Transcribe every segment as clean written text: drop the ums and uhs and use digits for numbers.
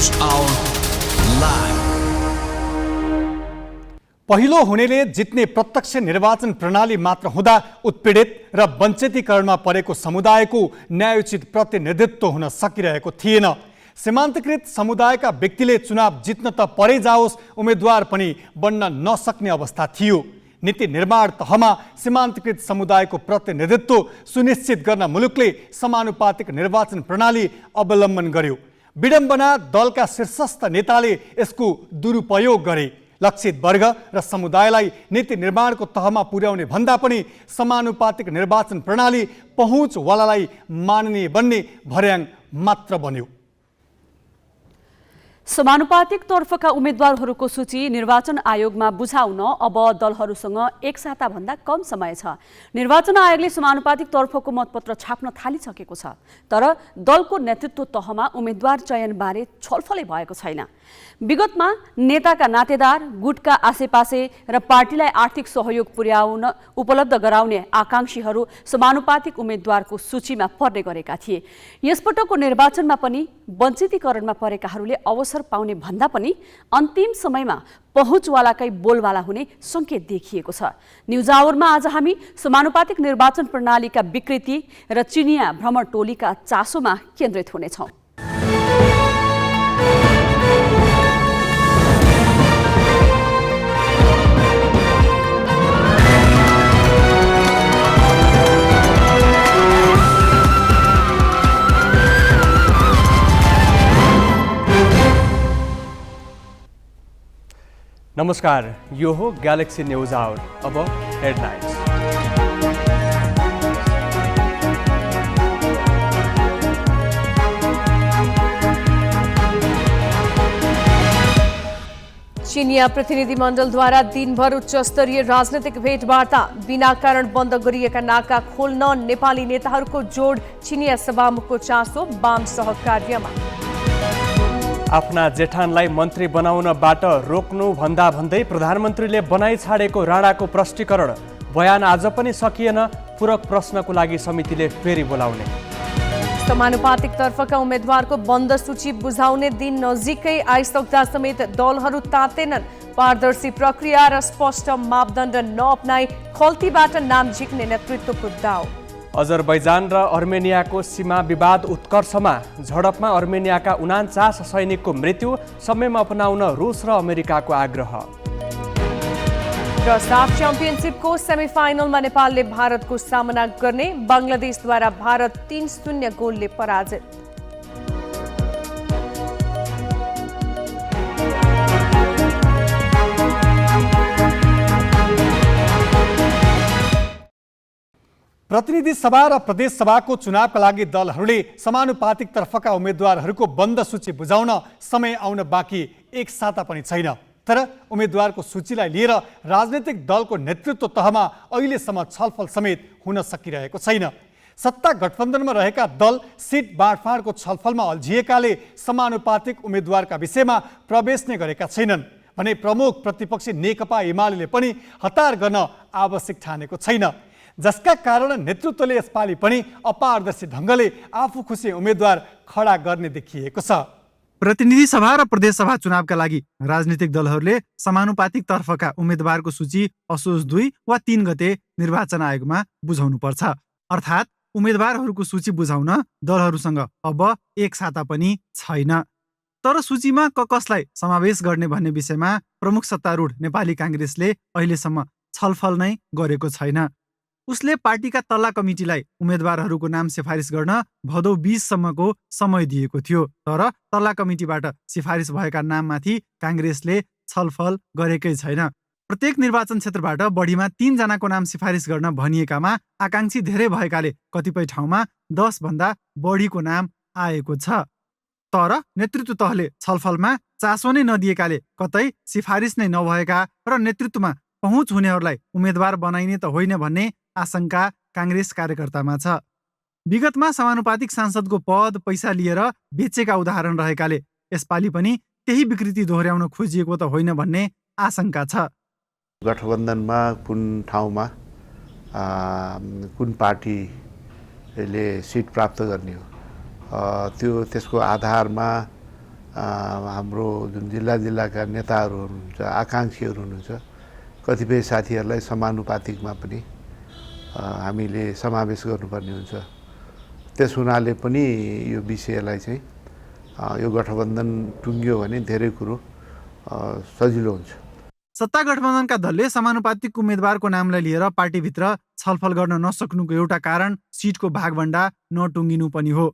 News Hour Live. पहिलो हुनेले जित्ने प्रत्यक्ष निर्वाचन प्रणाली मात्र हुँदा उत्पीडित र वञ्चितीकरणमा परेको समुदायको न्यायोचित प्रतिनिधित्व हुन सकिरहेको थिएन। सीमान्तकृत समुदायका व्यक्तिले चुनाव जित्न त परै जाओस्, उम्मेद्वार पनि बन्न नसक्ने अवस्था थियो। नीति निर्माण तहमा सीमान्तकृत समुदायको प्रतिनिधित्व सुनिश्चित गर्न मुलुकले समानुपातिक निर्वाचन प्रणाली अवलम्बन गर्यो। विडम्बना दलका शीर्षस्थ नेताले यसको दुरुपयोग गरे। लक्षित वर्ग र समुदायलाई नीति निर्माणको तहमा पुर्याउने भन्दा पनि समानुपातिक निर्वाचन प्रणाली पहुँचवालालाई मान्ने बन्ने भर्याङ मात्र बन्यो। समानुपातिक तर्फका उम्मेद्वारहरूको सूची निर्वाचन आयोगमा बुझाउन अब दलहरूसँग एक साताभन्दा कम समय छ। निर्वाचन आयोगले समानुपातिक तर्फको मतपत्र छाप्न थालिसकेको छ, तर दलको नेतृत्व तहमा उम्मेद्वार चयनबारे छलफलै भएको छैन। विगतमा नेताका नातेदार, गुटका आसेपासे र पार्टीलाई आर्थिक सहयोग पुर्याउन उपलब्ध गराउने आकांक्षीहरू समानुपातिक उम्मेद्वारको सूचीमा पर्ने गरेका थिए। यसपटकको निर्वाचनमा पनि वञ्चितीकरणमा परेकाहरूले अवसर पाउने भन्दा पनि अन्तिम समयमा पहुँचवालाकै बोलवाला हुने संकेत देखिएको छ। न्युज आवरमा आज हामी समानुपातिक निर्वाचन प्रणालीका विकृति र चिनिया भ्रमण टोलीका चासोमा केन्द्रित हुनेछौँ। नमस्कार, यो हो ग्यालेक्सी न्युज आवर। अब हेडलाइन्स। चिनिया प्रतिनिधिमण्डलद्वारा दिनभर उच्च स्तरीय राजनैतिक भेटवार्ता, बिना कारण बन्द गरिएका नाका खोल्न नेपाली नेताहरूको जोड, चिनिया सभामुखको चासो वाम सहकार्यमा। आफ्ना जेठानलाई मन्त्री बनाउनबाट रोक्नु भन्दा भन्दै प्रधानमन्त्रीले बनाइ छाडेको राणाको प्रष्टीकरण, बयान आज पनि सकिएन, पूरक प्रश्नको लागि समितिले फेरि बोलाउने। समानुपातिक तर्फका उम्मेद्वारको बन्द सूची बुझाउने दिन नजिकै आइसक्दा समेत दलहरू तातेनन्। पारदर्शी प्रक्रिया र स्पष्ट मापदण्ड नअपनाई खल्तीबाट नाम झिक्ने नेतृत्वको दाव। अजरबैजान र अर्मेनियाको सीमा विवाद उत्कर्षमा, झडपमा अर्मेनियाका 49 सैनिकको मृत्यु, समयमा अपनाउन रुस र अमेरिकाको आग्रह। र साफ च्याम्पियनसिपको सेमिफाइनलमा नेपालले भारतको सामना गर्ने, बङ्गलादेशद्वारा भारत 3-0 गोलले पराजित। प्रतिनिधि सभा र प्रदेश सभाको चुनावका लागि दलहरूले समानुपातिक तर्फका उम्मेद्वारहरूको बन्द सूची बुझाउन समय आउन बाँकी एक साता पनि छैन। तर उम्मेद्वारको सूचीलाई लिएर राजनैतिक दलको नेतृत्व तहमा अहिलेसम्म छलफल समेत हुन सकिरहेको छैन। सत्ता गठबन्धनमा रहेका दल सिट बाँडफाँडको छलफलमा अल्झिएकाले समानुपातिक उम्मेद्वारका विषयमा प्रवेश नै गरेका छैनन् भने प्रमुख प्रतिपक्षी नेकपा एमाले पनि हतार गर्न आवश्यक ठानेको छैन, जसका कारण नेतृत्वले यसपालि पनि अपारदर्शी ढङ्गले आफू खुसी उम्मेद्वार खडा गर्ने देखिएको छ। प्रतिनिधि सभा र प्रदेश सभा चुनावका लागि राजनीतिक दलहरूले समानुपातिक तर्फका उम्मेद्वारको सूची असोज 2 वा 3 गते निर्वाचन आयोगमा बुझाउनुपर्छ। अर्थात् उम्मेद्वारहरूको सूची बुझाउन दलहरूसँग अब एक साता पनि छैन। तर सूचीमा कसलाई समावेश गर्ने भन्ने विषयमा प्रमुख सत्तारूढ नेपाली काङ्ग्रेसले अहिलेसम्म छलफल नै गरेको छैन। उसले पार्टीका तल्ला कमिटीलाई उम्मेद्वारहरूको नाम सिफारिस गर्न भदौ 20 सम्मको समय दिएको थियो। तर तल्ला कमिटीबाट सिफारिस भएका नाममाथि काङ्ग्रेसले छलफल गरेकै छैन। प्रत्येक निर्वाचन क्षेत्रबाट बढीमा 3 जनाको नाम सिफारिस गर्न भनिएकामा आकाङ्क्षी धेरै भएकाले कतिपय ठाउँमा 10 भन्दा बढीको नाम आएको छ। तर नेतृत्व तहले छलफलमा चासो नै नदिएकाले कतै सिफारिस नै नभएका र नेतृत्वमा पहुँच हुनेहरूलाई उम्मेद्वार बनाइने त होइन भन्ने आशंका काङ्ग्रेस कार्यकर्तामा छ। विगतमा समानुपातिक सांसदको पद पैसा लिएर बेचेका उदाहरण रहेकाले यसपालि पनि त्यही विकृति दोहोर्याउन खोजिएको त होइन भन्ने आशंका छ। गठबन्धनमा कुन ठाउँमा कुन पार्टीले सिट प्राप्त गर्ने हो, त्यसको आधारमा हाम्रो जुन जिल्लाका नेताहरू हुनुहुन्छ, आकाङ्क्षीहरू हुनुहुन्छ, कतिपय साथीहरूलाई समानुपातिकमा पनि हामीले समावेश गर्नुपर्ने हुन्छ। त्यस हुनाले पनि यो विषयलाई चाहिँ यो गठबन्धन टुङ्गियो भने धेरै कुरो सजिलो हुन्छ। सत्ता गठबन्धनका दलले समानुपातिक उम्मेद्वारको नामलाई लिएर पार्टीभित्र छलफल गर्न नसक्नुको एउटा कारण सिटको भागभण्डा नटुङ्गिनु पनि हो।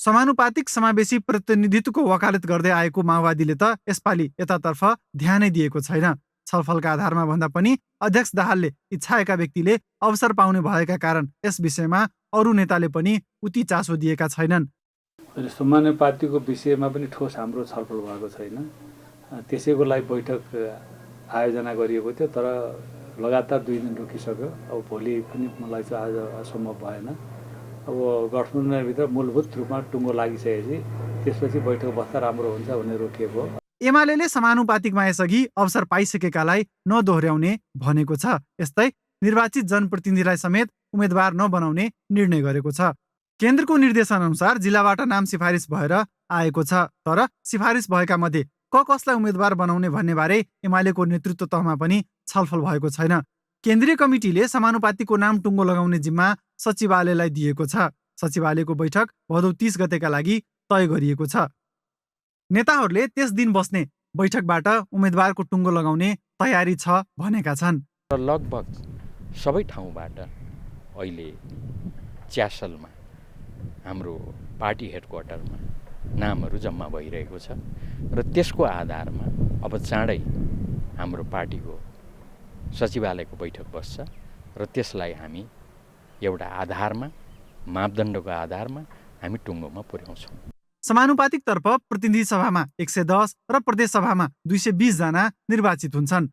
समानुपातिक समावेशी प्रतिनिधित्वको वकालत गर्दै आएको माओवादीले त यसपालि यतातर्फ ध्यानै दिएको छैन। छलफलका आधारमा भन्दा पनि अध्यक्ष दाहालले इच्छाएका व्यक्तिले अवसर पाउने भएका कारण यस विषयमा अरू नेताले पनि उति चासो दिएका छैनन्। समानुपातिकको विषयमा पनि ठोस हाम्रो छलफल भएको छैन। त्यसैको लागि बैठक आयोजना गरिएको थियो, तर लगातार 2 दिन रोकिसक्यो। अब भोलि पनि मलाई चाहिँ आज असम्भव भएन। अब गठबन्धनभित्र मूलभूत रूपमा टुङ्गो लागिसकेपछि त्यसपछि बैठक बस्दा राम्रो हुन्छ भनेर रोकिएको हो। एमाले समानुपातिकमा यसअघि अवसर पाइसकेकालाई नदोहोर्याउने भनेको छ। यस्तै निर्वाचित जनप्रतिनिधिलाई समेत उम्मेद्वार नबनाउने निर्णय गरेको छ। केन्द्रको निर्देशन अनुसार जिल्लाबाट नाम सिफारिस भएर आएको छ, तर सिफारिस भएका मध्ये कसलाई उम्मेद्वार बनाउने भन्ने बारे एमालेको नेतृत्व तहमा पनि छलफल भएको छैन। केन्द्रीय कमिटीले समानुपातिकको नाम टुङ्गो लगाउने जिम्मा सचिवालयलाई दिएको छ। सचिवालयको बैठक भदौ 30 गतेका लागि तय गरिएको छ। नेताहरूले त्यस दिन बस्ने बैठकबाट उम्मेद्वारको टुङ्गो लगाउने तयारी छ भनेका छन्। लगभग सबै ठाउँबाट अहिले च्यासलमा हाम्रो पार्टी हेडक्वार्टरमा नामहरू जम्मा भइरहेको छ र त्यसको आधारमा अब चाँडै हाम्रो पार्टीको सचिवालयको बैठक बस्छ र त्यसलाई हामी एउटा आधारमा, मापदण्डको आधारमा हामी टुङ्गोमा पुर्याउँछौँ। समानुपातिकतर्फ प्रतिनिधि सभामा 110 र प्रदेश सभामा 220 जना निर्वाचित हुन्छन्।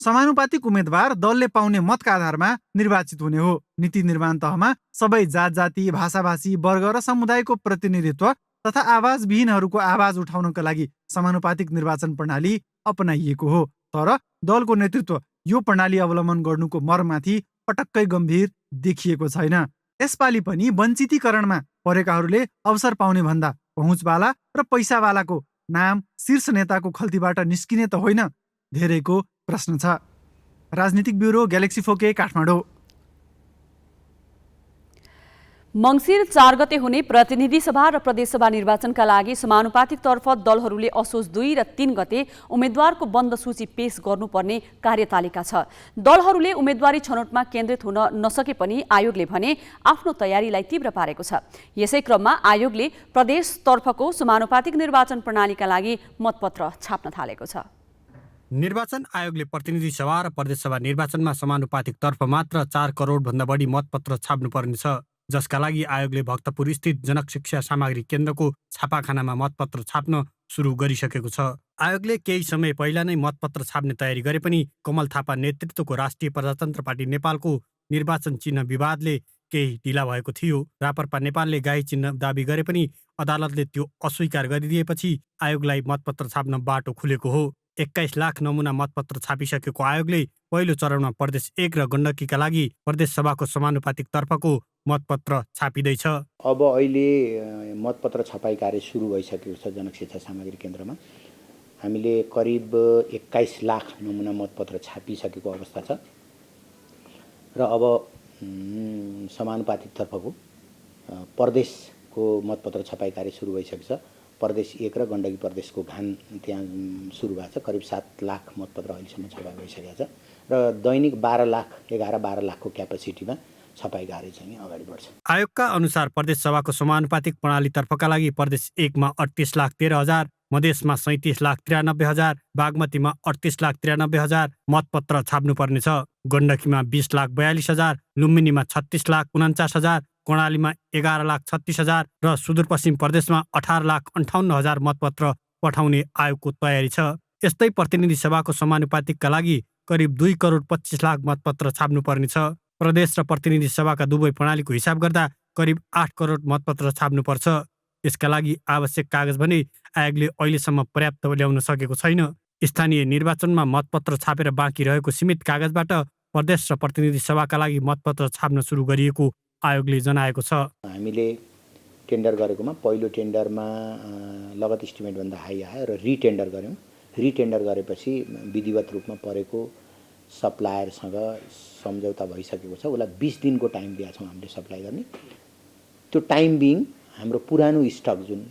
समानुपातिक उम्मेद्वार दलले पाउने मतका आधारमा निर्वाचित हुने हो। नीति निर्माण तहमा सबै जात जाति, भाषाभाषी, वर्ग र समुदायको प्रतिनिधित्व तथा आवाजविहीनहरूको आवाज उठाउनका लागि समानुपातिक निर्वाचन प्रणाली अपनाइएको हो। तर दलको नेतृत्व यो प्रणाली अवलम्बन गर्नुको मर्ममाथि पटक्कै गम्भीर देखिएको छैन। यसपालि पनि वञ्चितीकरणमा परेकाहरूले अवसर पाउने भन्दा पहुँचवाला र पैसावालाको नाम शीर्ष नेताको खल्तीबाट निस्किने त होइन, धेरैको प्रश्न छ। राजनीतिक ब्युरो ग्यालेक्सी फोके, काठमाडौँ। मङ्सिर 4 गते हुने प्रतिनिधि सभा र प्रदेशसभा निर्वाचनका लागि समानुपातिक तर्फ दलहरूले असोज 2 र 3 गते उम्मेद्वारको बन्द सूची पेश गर्नुपर्ने कार्यतालिका छ। दलहरूले उम्मेद्वारी छनौटमा केन्द्रित हुन नसके पनि आयोगले भने आफ्नो तयारीलाई तीव्र पारेको छ। यसै क्रममा आयोगले प्रदेशतर्फको समानुपातिक निर्वाचन प्रणालीका लागि मतपत्र छाप्न थालेको छ। निर्वाचन आयोगले प्रतिनिधि सभा र प्रदेशसभा निर्वाचनमा समानुपातिक तर्फ मात्र 4 करोड भन्दा बढी मतपत्र छाप्नुपर्नेछ, जसका लागि आयोगले भक्तपुर स्थित जनक शिक्षा सामग्री केन्द्रको छापाखानामा मतपत्र छाप्न सुरु गरिसकेको छ। आयोगले केही समय पहिला नै मतपत्र छाप्ने तयारी गरे पनि कमल थापा नेतृत्वको राष्ट्रिय प्रजातन्त्र पार्टी नेपालको निर्वाचन चिन्ह विवादले केही ढिला भएको थियो। रापरपा नेपालले गाई चिन्ह दाबी गरे पनि अदालतले त्यो अस्वीकार गरिदिएपछि आयोगलाई मतपत्र छाप्न बाटो खुलेको हो। 21 लाख नमुना मतपत्र छापिसकेको आयोगले पहिलो चरणमा प्रदेश 1 र गण्डकीका लागि प्रदेश सभाको समानुपातिक तर्फको मतपत्र छापिँदैछ। अब अहिले मतपत्र छपाई कार्य सुरु भइसकेको छ। जनक शिक्षा सामग्री केन्द्रमा हामीले करिब 21 लाख नमुना मतपत्र छापिसकेको अवस्था छ र अब समानुपातिक तर्फको प्रदेशको मतपत्र छपाई कार्य सुरु भइसकेको छ। प्रदेश 1 र गण्डकी प्रदेशको भान त्यहाँ सुरु भएको छ। करिब 7 लाख मतपत्र अहिलेसम्म छपाई भइसकेको छ र दैनिक 11 लाखको क्यापेसिटीमा छपाई कार्य चाहिँ अगाडि बढ्छ। आयोगका अनुसार प्रदेश सभाको समानुपातिक प्रणालीतर्फका लागि प्रदेश 1 मा 38,13,000, मधेसमा 37,93,000, बागमतीमा 38,93,000 मतपत्र छाप्नुपर्नेछ। गण्डकीमा 20,42,000, लुम्बिनीमा 36,49,000, कर्णालीमा 11,36,000 र सुदूरपश्चिम प्रदेशमा 18,58,000 मतपत्र पठाउने आयोगको तयारी छ। यस्तै प्रतिनिधि सभाको समानुपातिकका लागि करिब 2 करोड 25 लाख मतपत्र छाप्नुपर्नेछ। प्रदेश र प्रतिनिधि सभाका दुवै प्रणालीको हिसाब गर्दा करिब 8 करोड मतपत्र छाप्नुपर्छ। यसका लागि आवश्यक कागज भने आयोगले अहिलेसम्म पर्याप्त ल्याउन सकेको छैन। स्थानीय निर्वाचनमा मतपत्र छापेर बाँकी रहेको सीमित कागजबाट प्रदेश र प्रतिनिधि सभाका लागि मतपत्र छाप्न सुरु गरिएको आयोगले जनाएको छ। हामीले टेन्डर गरेकोमा पहिलो टेन्डरमा लगत इस्टिमेटभन्दा हाई आयो र रिटेन्डर गऱ्यौँ। रिटेन्डर गरेपछि विधिवत रूपमा परेको सप्लायरसँग सम्झौता भइसकेको छ। उसलाई 20 दिनको टाइम दिएका छौँ हामीले सप्लाई गर्ने। त्यो टाइम बिङ हाम्रो पुरानो स्टक जुन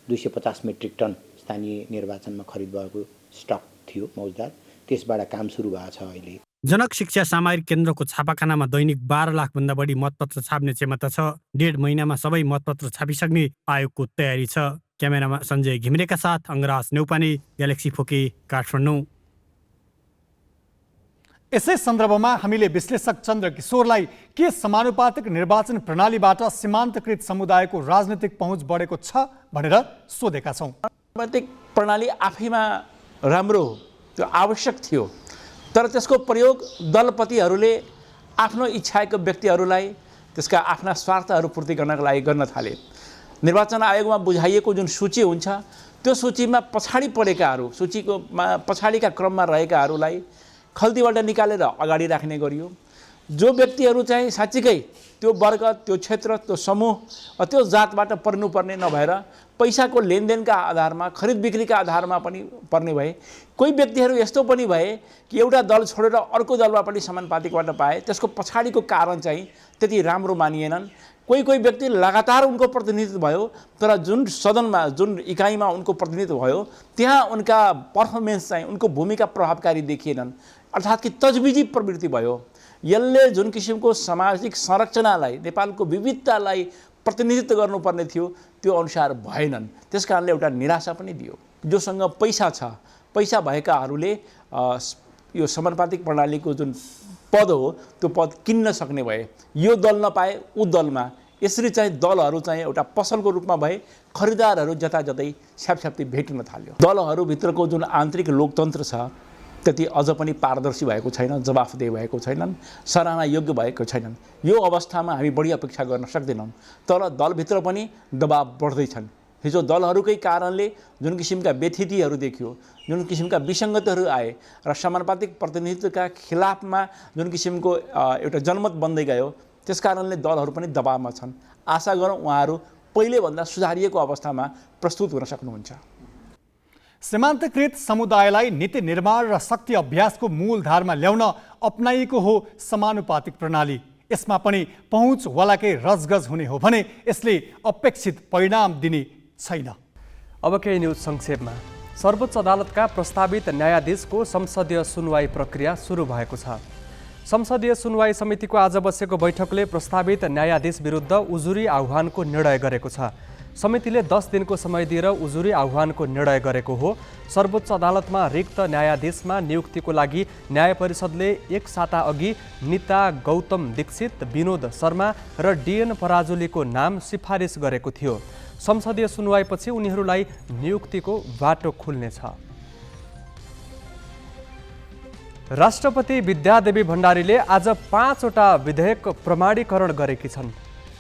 250 मेट्रिक टन स्थानीय निर्वाचनमा खरिद भएको स्टक थियो मौजदार, त्यसबाट काम सुरु भएको छ अहिले। जनक शिक्षा सामरिक केन्द्रको छापाखानामा दैनिक 12 लाखभन्दा बढी मतपत्र छाप्ने क्षमता छ। 1.5 महिनामा सबै मतपत्र छापिसक्ने आयोगको तयारी छ। क्यामेरामा सञ्जय घिमिरेका साथ अङ्गराज नेउपाने, ग्यालेक्सी फोके, काठमाडौँ। यसै सन्दर्भमा हामीले विश्लेषक चन्द्र किशोरलाई के समानुपातिक निर्वाचन प्रणालीबाट सीमान्तकृत समुदायको राजनीतिक पहुँच बढेको छ भनेर सोधेका छौँ। समानुपातिक प्रणाली आफैमा राम्रो हो, त्यो आवश्यक थियो, तर त्यसको प्रयोग दलपतिहरूले आफ्नो इच्छाका व्यक्तिहरूलाई त्यसका आफ्ना स्वार्थहरू पूर्ति गर्नका लागि गर्न थाले। निर्वाचन आयोगमा बुझाइएको जुन सूची हुन्छ त्यो सूचीमा पछाडि परेकाहरू, सूचीको पछाडिका क्रममा रहेकाहरूलाई खल्तीबाट निकालेर अगाडि राख्ने गरियो। जो व्यक्तिहरू चाहिँ साँच्चीकै त्यो वर्ग, त्यो क्षेत्र, त्यो समूह, त्यो जातबाट पर्नुपर्ने नभएर पैसाको लेनदेनका आधारमा, खरिद बिक्रीका आधारमा पनि पर्ने भए। कोही व्यक्तिहरू यस्तो पनि भए कि एउटा दल छोडेर अर्को दलमा पनि समानुपातिकबाट पाए। त्यसको पछाडिको कारण चाहिँ त्यति राम्रो मानिएनन्। कोही कोही व्यक्ति लगातार उनको प्रतिनिधित्व भयो, तर जुन सदनमा, जुन इकाइमा उनको प्रतिनिधित्व भयो त्यहाँ उनका पर्फर्मेन्स चाहिँ, उनको भूमिका प्रभावकारी देखिएनन्। अर्थात् कि तजविजी प्रवृत्ति भयो। यसले जुन किसिमको सामाजिक संरचनालाई, नेपालको विविधतालाई प्रतिनिधित्व गर्नुपर्ने थियो त्यो अनुसार भएनन्। त्यस कारणले एउटा निराशा पनि दियो। जोसँग पैसा छ, पैसा भएकाहरूले यो समानुपातिक प्रणालीको जुन पद हो त्यो पद किन्न सक्ने भए। यो दल नपाए ऊ दलमा, यसरी चाहिँ दलहरू चाहिँ एउटा पसलको रूपमा भए। खरिदारहरू जताजतै छ्यापछ्याप्ती भेट्न थाल्यो। दलहरूभित्रको जुन आन्तरिक लोकतन्त्र छ त्यति अझ पनि पारदर्शी भएको छैन, जवाफदेही भएको छैनन्, सराहना योग्य भएको छैनन्। यो अवस्थामा हामी बढी अपेक्षा गर्न सक्दैनौँ। तर दलभित्र पनि दबाब बढ्दैछन्। हिजो दलहरूकै कारणले जुन किसिमका व्यथितिहरू देखियो, जुन किसिमका विसङ्गतिहरू आए र समानुपातिक प्रतिनिधित्वका खिलाफमा जुन किसिमको एउटा जनमत बन्दै गयो, त्यस कारणले दलहरू पनि दबावमा छन्। आशा गरौँ उहाँहरू पहिलेभन्दा सुधारिएको अवस्थामा प्रस्तुत हुन सक्नुहुन्छ। सीमान्तकृत समुदायलाई नीति निर्माण र शक्ति अभ्यासको मूलधारमा ल्याउन अपनाइएको हो समानुपातिक प्रणाली। यसमा पनि पहुँचवालाकै रजगज हुने हो भने यसले अपेक्षित परिणाम दिने छैन। अब केही न्युज संक्षेपमा। सर्वोच्च अदालतका प्रस्तावित न्यायाधीशको संसदीय सुनवाई प्रक्रिया सुरु भएको छ। संसदीय सुनवाई समितिको आज बसेको बैठकले प्रस्तावित न्यायाधीश विरुद्ध उजुरी आह्वानको निर्णय गरेको छ। समितिले 10 दिनको समय दिएर उजुरी आह्वानको निर्णय गरेको हो। सर्वोच्च अदालतमा रिक्त न्यायाधीशमा नियुक्तिको लागि न्याय परिषदले एक साता अघि नीता गौतम दीक्षित, विनोद शर्मा र डीएन पराजुलीको नाम सिफारिस गरेको थियो। संसदीय सुनवाईपछि उनीहरूलाई नियुक्तिको बाटो खुल्नेछ। राष्ट्रपति विद्यादेवी भण्डारीले आज 5वटा विधेयक प्रमाणीकरण गरेकी छन्।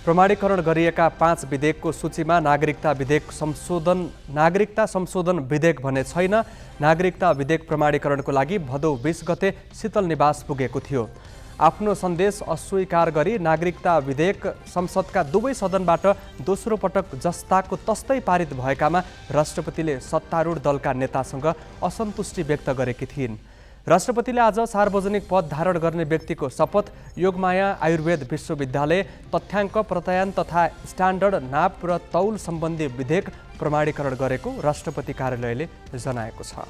प्रमाणीकरण गरिएका 5 विधेयकको सूचीमा नागरिकता संशोधन विधेयक भने छैन। नागरिकता विधेयक प्रमाणीकरणको लागि भदौ 20 गते शीतल निवास पुगेको थियो। आफ्नो सन्देश अस्वीकार गरी नागरिकता विधेयक संसदका दुवै सदनबाट दोस्रो पटक जस्ताको तस्तै पारित भएकामा राष्ट्रपतिले सत्तारूढ दलका नेतासँग असन्तुष्टि व्यक्त गरेकी थिइन्। राष्ट्रपतिले आज सार्वजनिक पद धारण गर्ने व्यक्तिको शपथ, योगमाया आयुर्वेद विश्वविद्यालय, तथ्याङ्क प्रत्यायन तथा स्ट्यान्डर्ड नाप र तौल सम्बन्धी विधेयक प्रमाणीकरण गरेको राष्ट्रपति कार्यालयले जनाएको छ।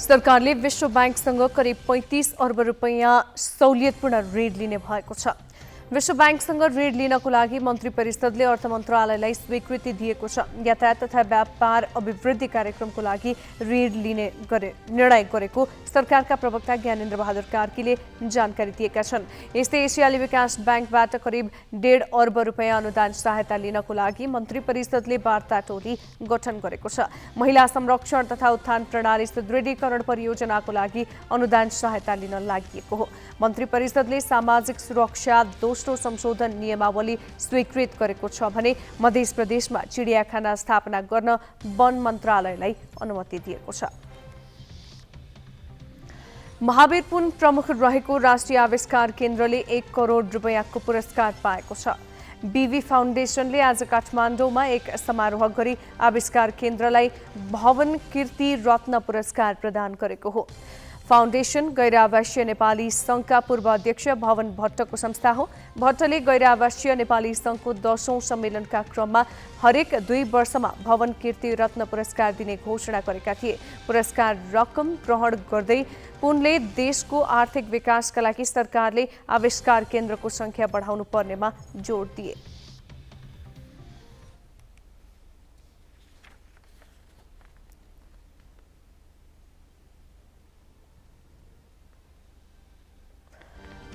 सरकारले विश्व बैंकसँग करिब 35 अर्ब रुपैयाँ सहुलियतपूर्ण ऋण लिने भएको छ। विश्व बैंकसँग ऋण लिनको लागि मन्त्री परिषदले अर्थ मन्त्रालयलाई स्वीकृति दिएको छ। यातायात तथा व्यापार अभिवृद्धि कार्यक्रमको लागि ऋण लिने निर्णय गरेको सरकारका प्रवक्ता ज्ञानेन्द्र बहादुर कार्कीले जानकारी दिएका छन्। यस्तै एसियाली विकास बैंकबाट करिब 1.5 अर्ब रुपैयाँ अनुदान सहायता लिनको लागि मन्त्री परिषदले वार्ता टोली गठन गरेको छ। महिला संरक्षण तथा उत्थान प्रणाली सुदृढीकरण परियोजनाको लागि अनुदान सहायता लिन लागि हो। मन्त्री परिषदले सामाजिक सुरक्षा दोस्रो संशोधन नियमावली स्वीकृत गरेको छ भने मध्य प्रदेशमा चिडियाखाना स्थापना गर्न वन मन्त्रालयलाई अनुमति दिएको छ। महावीर पुन प्रमुख रहेको राष्ट्रिय आविष्कार केन्द्रले 1 करोड रुपैयाँको पुरस्कार पाएको छ। बीवी फाउन्डेसनले आज काठमाडौँमा एक समारोह गरी आविष्कार केन्द्रलाई भवन कीर्ति रत्न पुरस्कार प्रदान गरेको हो। फाउन्डेसन गैर आवासीय नेपाली सङ्घका पूर्व अध्यक्ष भवन भट्टको संस्था हो। भट्टले गैर आवासीय नेपाली सङ्घको 10औं सम्मेलनका क्रममा हरेक 2 वर्षमा भवन कीर्ति रत्न पुरस्कार दिने घोषणा गरेका थिए। पुरस्कार रकम ग्रहण गर्दै पुनले देशको आर्थिक विकासका लागि सरकारले आविष्कार केन्द्रको सङ्ख्या बढाउनु पर्नेमा जोड दिए।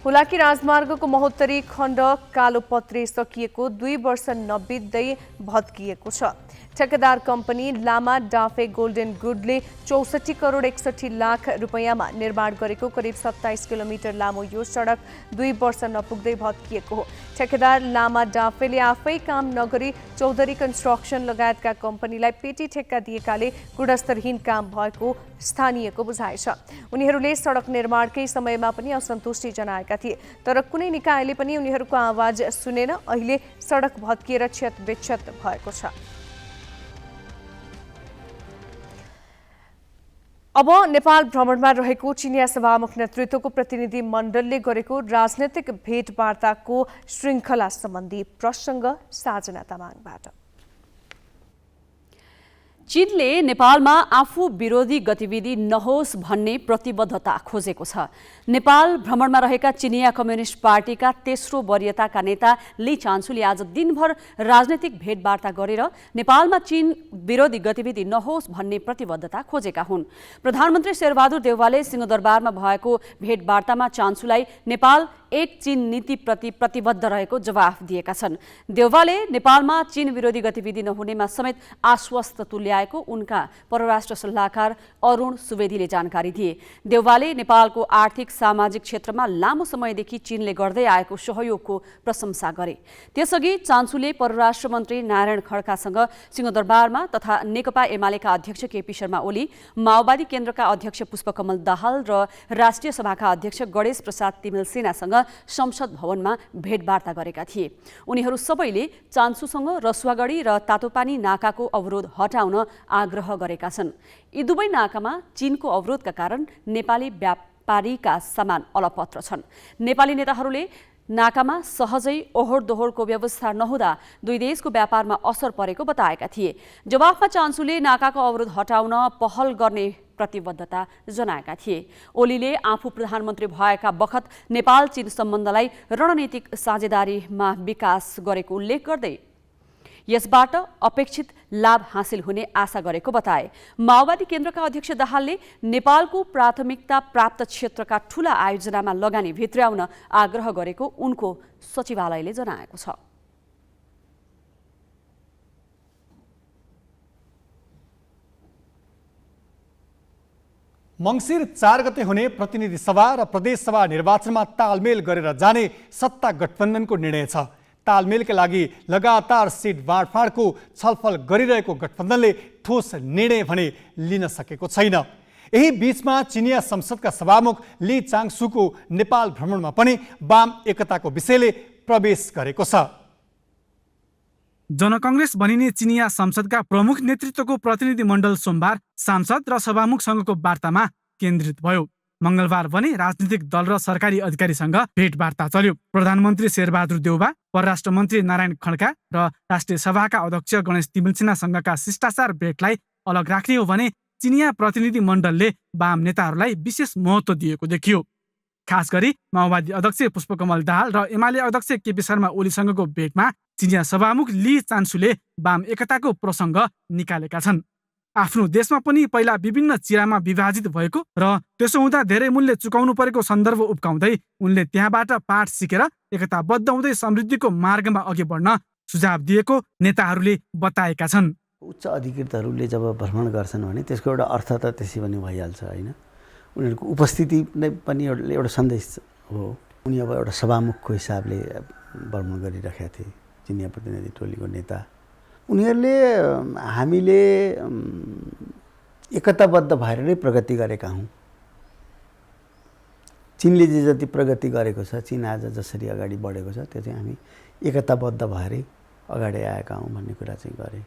हुलाकी राजमार्गको महोत्तरी खण्ड कालोपत्रे सकिएको 2 वर्ष नबित्दै भत्किएको छ। ठेकेदार कम्पनी लामा डाफे गोल्डन गुडले 64 करोड 61 लाख रुपैयाँमा निर्माण गरेको करिब 27 किलोमिटर लामो यो सडक 2 वर्ष नपुग्दै भत्किएको हो। ठेकेदार लामा डाफेले आफै काम नगरी चौधरी कन्स्ट्रक्सन लगायतका कम्पनीलाई पेटी ठेक्का दिएकाले गुणस्तरहीन काम भएको स्थानीयको बुझाइ छ। उनीहरूले सडक निर्माणकै समयमा पनि असन्तुष्टि जनाएका थिए, तर कुनै निकायले पनि उनीहरूको आवाज सुनेन। अहिले सडक भत्किएर क्षतविक्षत भएको छ। अब नेपाल भ्रमणमा रहेको चिनिया सभामुख नेतृत्वको प्रतिनिधि मण्डलले गरेको राजनैतिक भेटवार्ताको श्रृङ्खला सम्बन्धी प्रसङ्ग साजना तामाङबाट। चीनले नेपालमा आफू विरोधी गतिविधि नहोस् भन्ने प्रतिबद्धता खोजेको छ। नेपाल भ्रमणमा रहेका चिनिया कम्युनिस्ट पार्टीका तेस्रो वरियताका नेता ली चान्सुले आज दिनभर राजनैतिक भेटवार्ता गरेर नेपालमा चीन विरोधी गतिविधि नहोस् भन्ने प्रतिबद्धता खोजेका हुन्। प्रधानमन्त्री शेरबहादुर देउवाले सिंहदरबारमा भएको भेटवार्तामा चान्सुलाई नेपाल एक चीन नीतिप्रति प्रतिबद्ध रहेको जवाफ दिएका छन्। देउवाले नेपालमा चीन विरोधी गतिविधि नहुनेमा समेत आश्वस्त तुल्याएको उनका परराष्ट्र सल्लाहकार अरुण सुवेदीले जानकारी दिए। देउवाले नेपालको आर्थिक सामाजिक क्षेत्रमा लामो समयदेखि चीनले गर्दै आएको सहयोगको प्रशंसा गरे। त्यसअघि चान्सुले परराष्ट्र मन्त्री नारायण खड्कासँग सिंहदरबारमा तथा नेकपा एमालेका अध्यक्ष केपी शर्मा ओली, माओवादी केन्द्रका अध्यक्ष पुष्पकमल दाहाल र राष्ट्रिय सभाका अध्यक्ष गणेश प्रसाद तिमिल सेनासँग संसद भवनमा भेटवार्ता गरेका थिए। उनीहरू सबैले चान्सुसँग रसुवागढी र तातोपानी नाकाको अवरोध हटाउन आग्रह गरेका छन्। यी दुवै नाकामा चीनको अवरोधका कारण नेपाली व्यापारीका सामान अलपत्र छन्। नेपाली नेताहरूले नाकामा सहजै ओहोर दोहोरको व्यवस्था नहुँदा दुई देशको व्यापारमा असर परेको बताएका थिए। जवाफमा चान्सुले नाकाको अवरोध हटाउन पहल गर्ने प्रतिबद्धता जनाएका थिए। ओलीले आफू प्रधानमन्त्री भएका बखत नेपाल चीन सम्बन्धलाई रणनीतिक साझेदारीमा विकास गरेको उल्लेख गर्दै यसबाट अपेक्षित लाभ हासिल हुने आशा गरेको बताए। माओवादी केन्द्रका अध्यक्ष दाहालले नेपालको प्राथमिकता प्राप्त क्षेत्रका ठूला आयोजनामा लगानी भित्र्याउन आग्रह गरेको उनको सचिवालयले जनाएको छ। मङ्सिर 4 गते हुने प्रतिनिधि सभा र प्रदेश सभा निर्वाचनमा तालमेल गरेर जाने सत्ता गठबन्धनको निर्णय छ। तालमेलका लागि लगातार सिट बाँडफाँडको छलफल गरिरहेको गठबन्धनले ठोस निर्णय भने लिन सकेको छैन। यही बीचमा चिनिया संसदका सभामुख ली चाङसुको नेपाल भ्रमणमा पनि वाम एकताको विषयले प्रवेश गरेको छ। जनकङ्ग्रेस बनिने चिनिया संसदका प्रमुख नेतृत्वको प्रतिनिधि मण्डल सोमबार सांसद र सभामुखसँगको वार्तामा केन्द्रित भयो। मंगलबार भने राजनीतिक दल र सरकारी अधिकारीसँग भेटवार्ता चल्यो। प्रधानमन्त्री शेरबहादुर देउवा, परराष्ट्र मन्त्री नारायण खड्का र राष्ट्रिय सभाका अध्यक्ष गणेश तिमिल सेनासँगका शिष्टाचार भेटलाई अलग राख्ने हो भने चिनिया प्रतिनिधि मण्डलले वाम नेताहरूलाई विशेष महत्त्व दिएको देखियो। खास गरी माओवादी अध्यक्ष पुष्पकमल दाहाल र एमाले अध्यक्ष केपी शर्मा ओलीसँगको भेटमा चिनिया सभामुख ली चान्सुले वाम एकताको प्रसङ्ग निकालेका छन्। आफ्नो देशमा पनि पहिला विभिन्न चिरामा विभाजित भएको र त्यसो हुँदा धेरै मूल्य चुकाउनु परेको सन्दर्भ उब्काउँदै उनले त्यहाँबाट पाठ सिकेर एकताबद्ध हुँदै समृद्धिको मार्गमा अघि बढ्न सुझाव दिएको नेताहरूले बताएका छन्। उच्च अधिकृतहरूले जब भ्रमण गर्छन् भने त्यसको एउटा अर्थ त त्यसै पनि भइहाल्छ होइन। उनीहरूको उपस्थिति नै पनि एउटा सन्देश हो। उनी अब एउटा सभामुखको हिसाबले भ्रमण गरिरहेका थिए, चिनिया प्रतिनिधि टोलीको नेता। उनीहरूले हामीले एकताबद्ध भएर नै प्रगति गरेका हौँ, चिनले जे जति प्रगति गरेको छ, चिन आज जसरी अगाडि बढेको छ, त्यो चाहिँ हामी एकताबद्ध भएरै अगाडि आएका हौँ भन्ने कुरा चाहिँ गरे।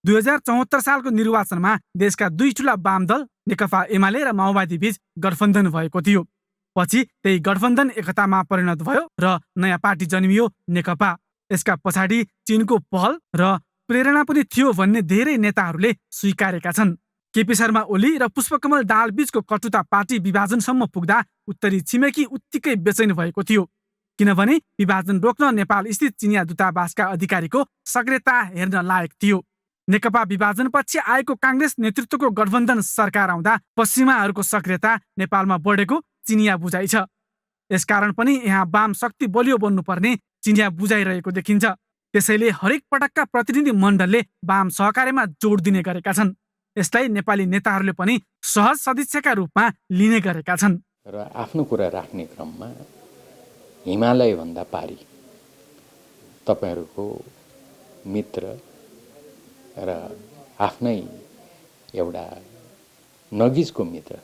2074 सालको निर्वाचनमा देशका दुई ठुला वाम दल नेकपा एमाले र माओवादी बीच गठबन्धन भएको थियो। पछि त्यही गठबन्धन एकतामा परिणत भयो र नयाँ पार्टी जन्मियो नेकपा। यसका पछाडि चिनको पहल र प्रेरणा पनि थियो भन्ने धेरै नेताहरूले स्वीकारेका छन्। केपी शर्मा ओली र पुष्पकमल दाहाल बीचको कटुता पार्टी विभाजनसम्म पुग्दा उत्तरी छिमेकी उत्तिकै बेचैन भएको थियो, किनभने विभाजन रोक्न नेपाल स्थित चिनिया दूतावासका अधिकारीको सक्रियता हेर्न लायक थियो। नेकपा विभाजनपछि आएको काङ्ग्रेस नेतृत्वको गठबन्धन सरकार आउँदा पश्चिमाहरूको सक्रियता नेपालमा बढेको चिनिया बुझाइ छ। यसकारण पनि यहाँ वाम शक्ति बलियो बन्नुपर्ने चिनिया बुझाइरहेको देखिन्छ। त्यसैले हरेक पटकका प्रतिनिधि मण्डलले वाम सहकार्यमा जोड दिने गरेका छन्। यसलाई नेपाली नेताहरूले पनि सहज सदस्यका रूपमा लिने गरेका छन्। र आफ्नो कुरा राख्ने क्रममा हिमालयभन्दा पारी तपाईँहरूको मित्र र आफ्नै एउटा नजिकको मित्र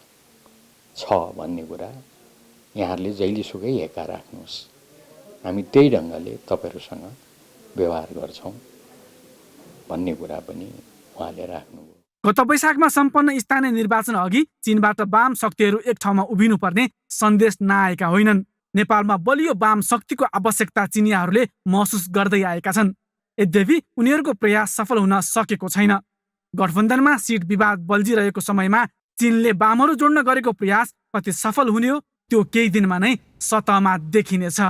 छ भन्ने कुरा यहाँहरूले जहिलेसुकै हेक्का राख्नुहोस्। हामी त्यही ढङ्गले तपाईँहरूसँग व्यवहार गर्छौँ भन्ने कुरा पनि उहाँले राख्नुभयो। गत वैशाखमा सम्पन्न स्थानीय निर्वाचन अघि चीनबाट वाम शक्तिहरू एक ठाउँमा उभिनुपर्ने सन्देश नआएका होइनन्। नेपालमा बलियो वाम शक्तिको आवश्यकता चिनियाहरूले महसुस गर्दै आएका छन्। यद्यपि उनीहरूको प्रयास सफल हुन सकेको छैन। गठबन्धनमा सिट विवाद बल्झिरहेको समयमा चीनले वामहरू जोड्न गरेको प्रयास कति सफल हुने हो त्यो केही दिनमा नै सतहमा देखिनेछ।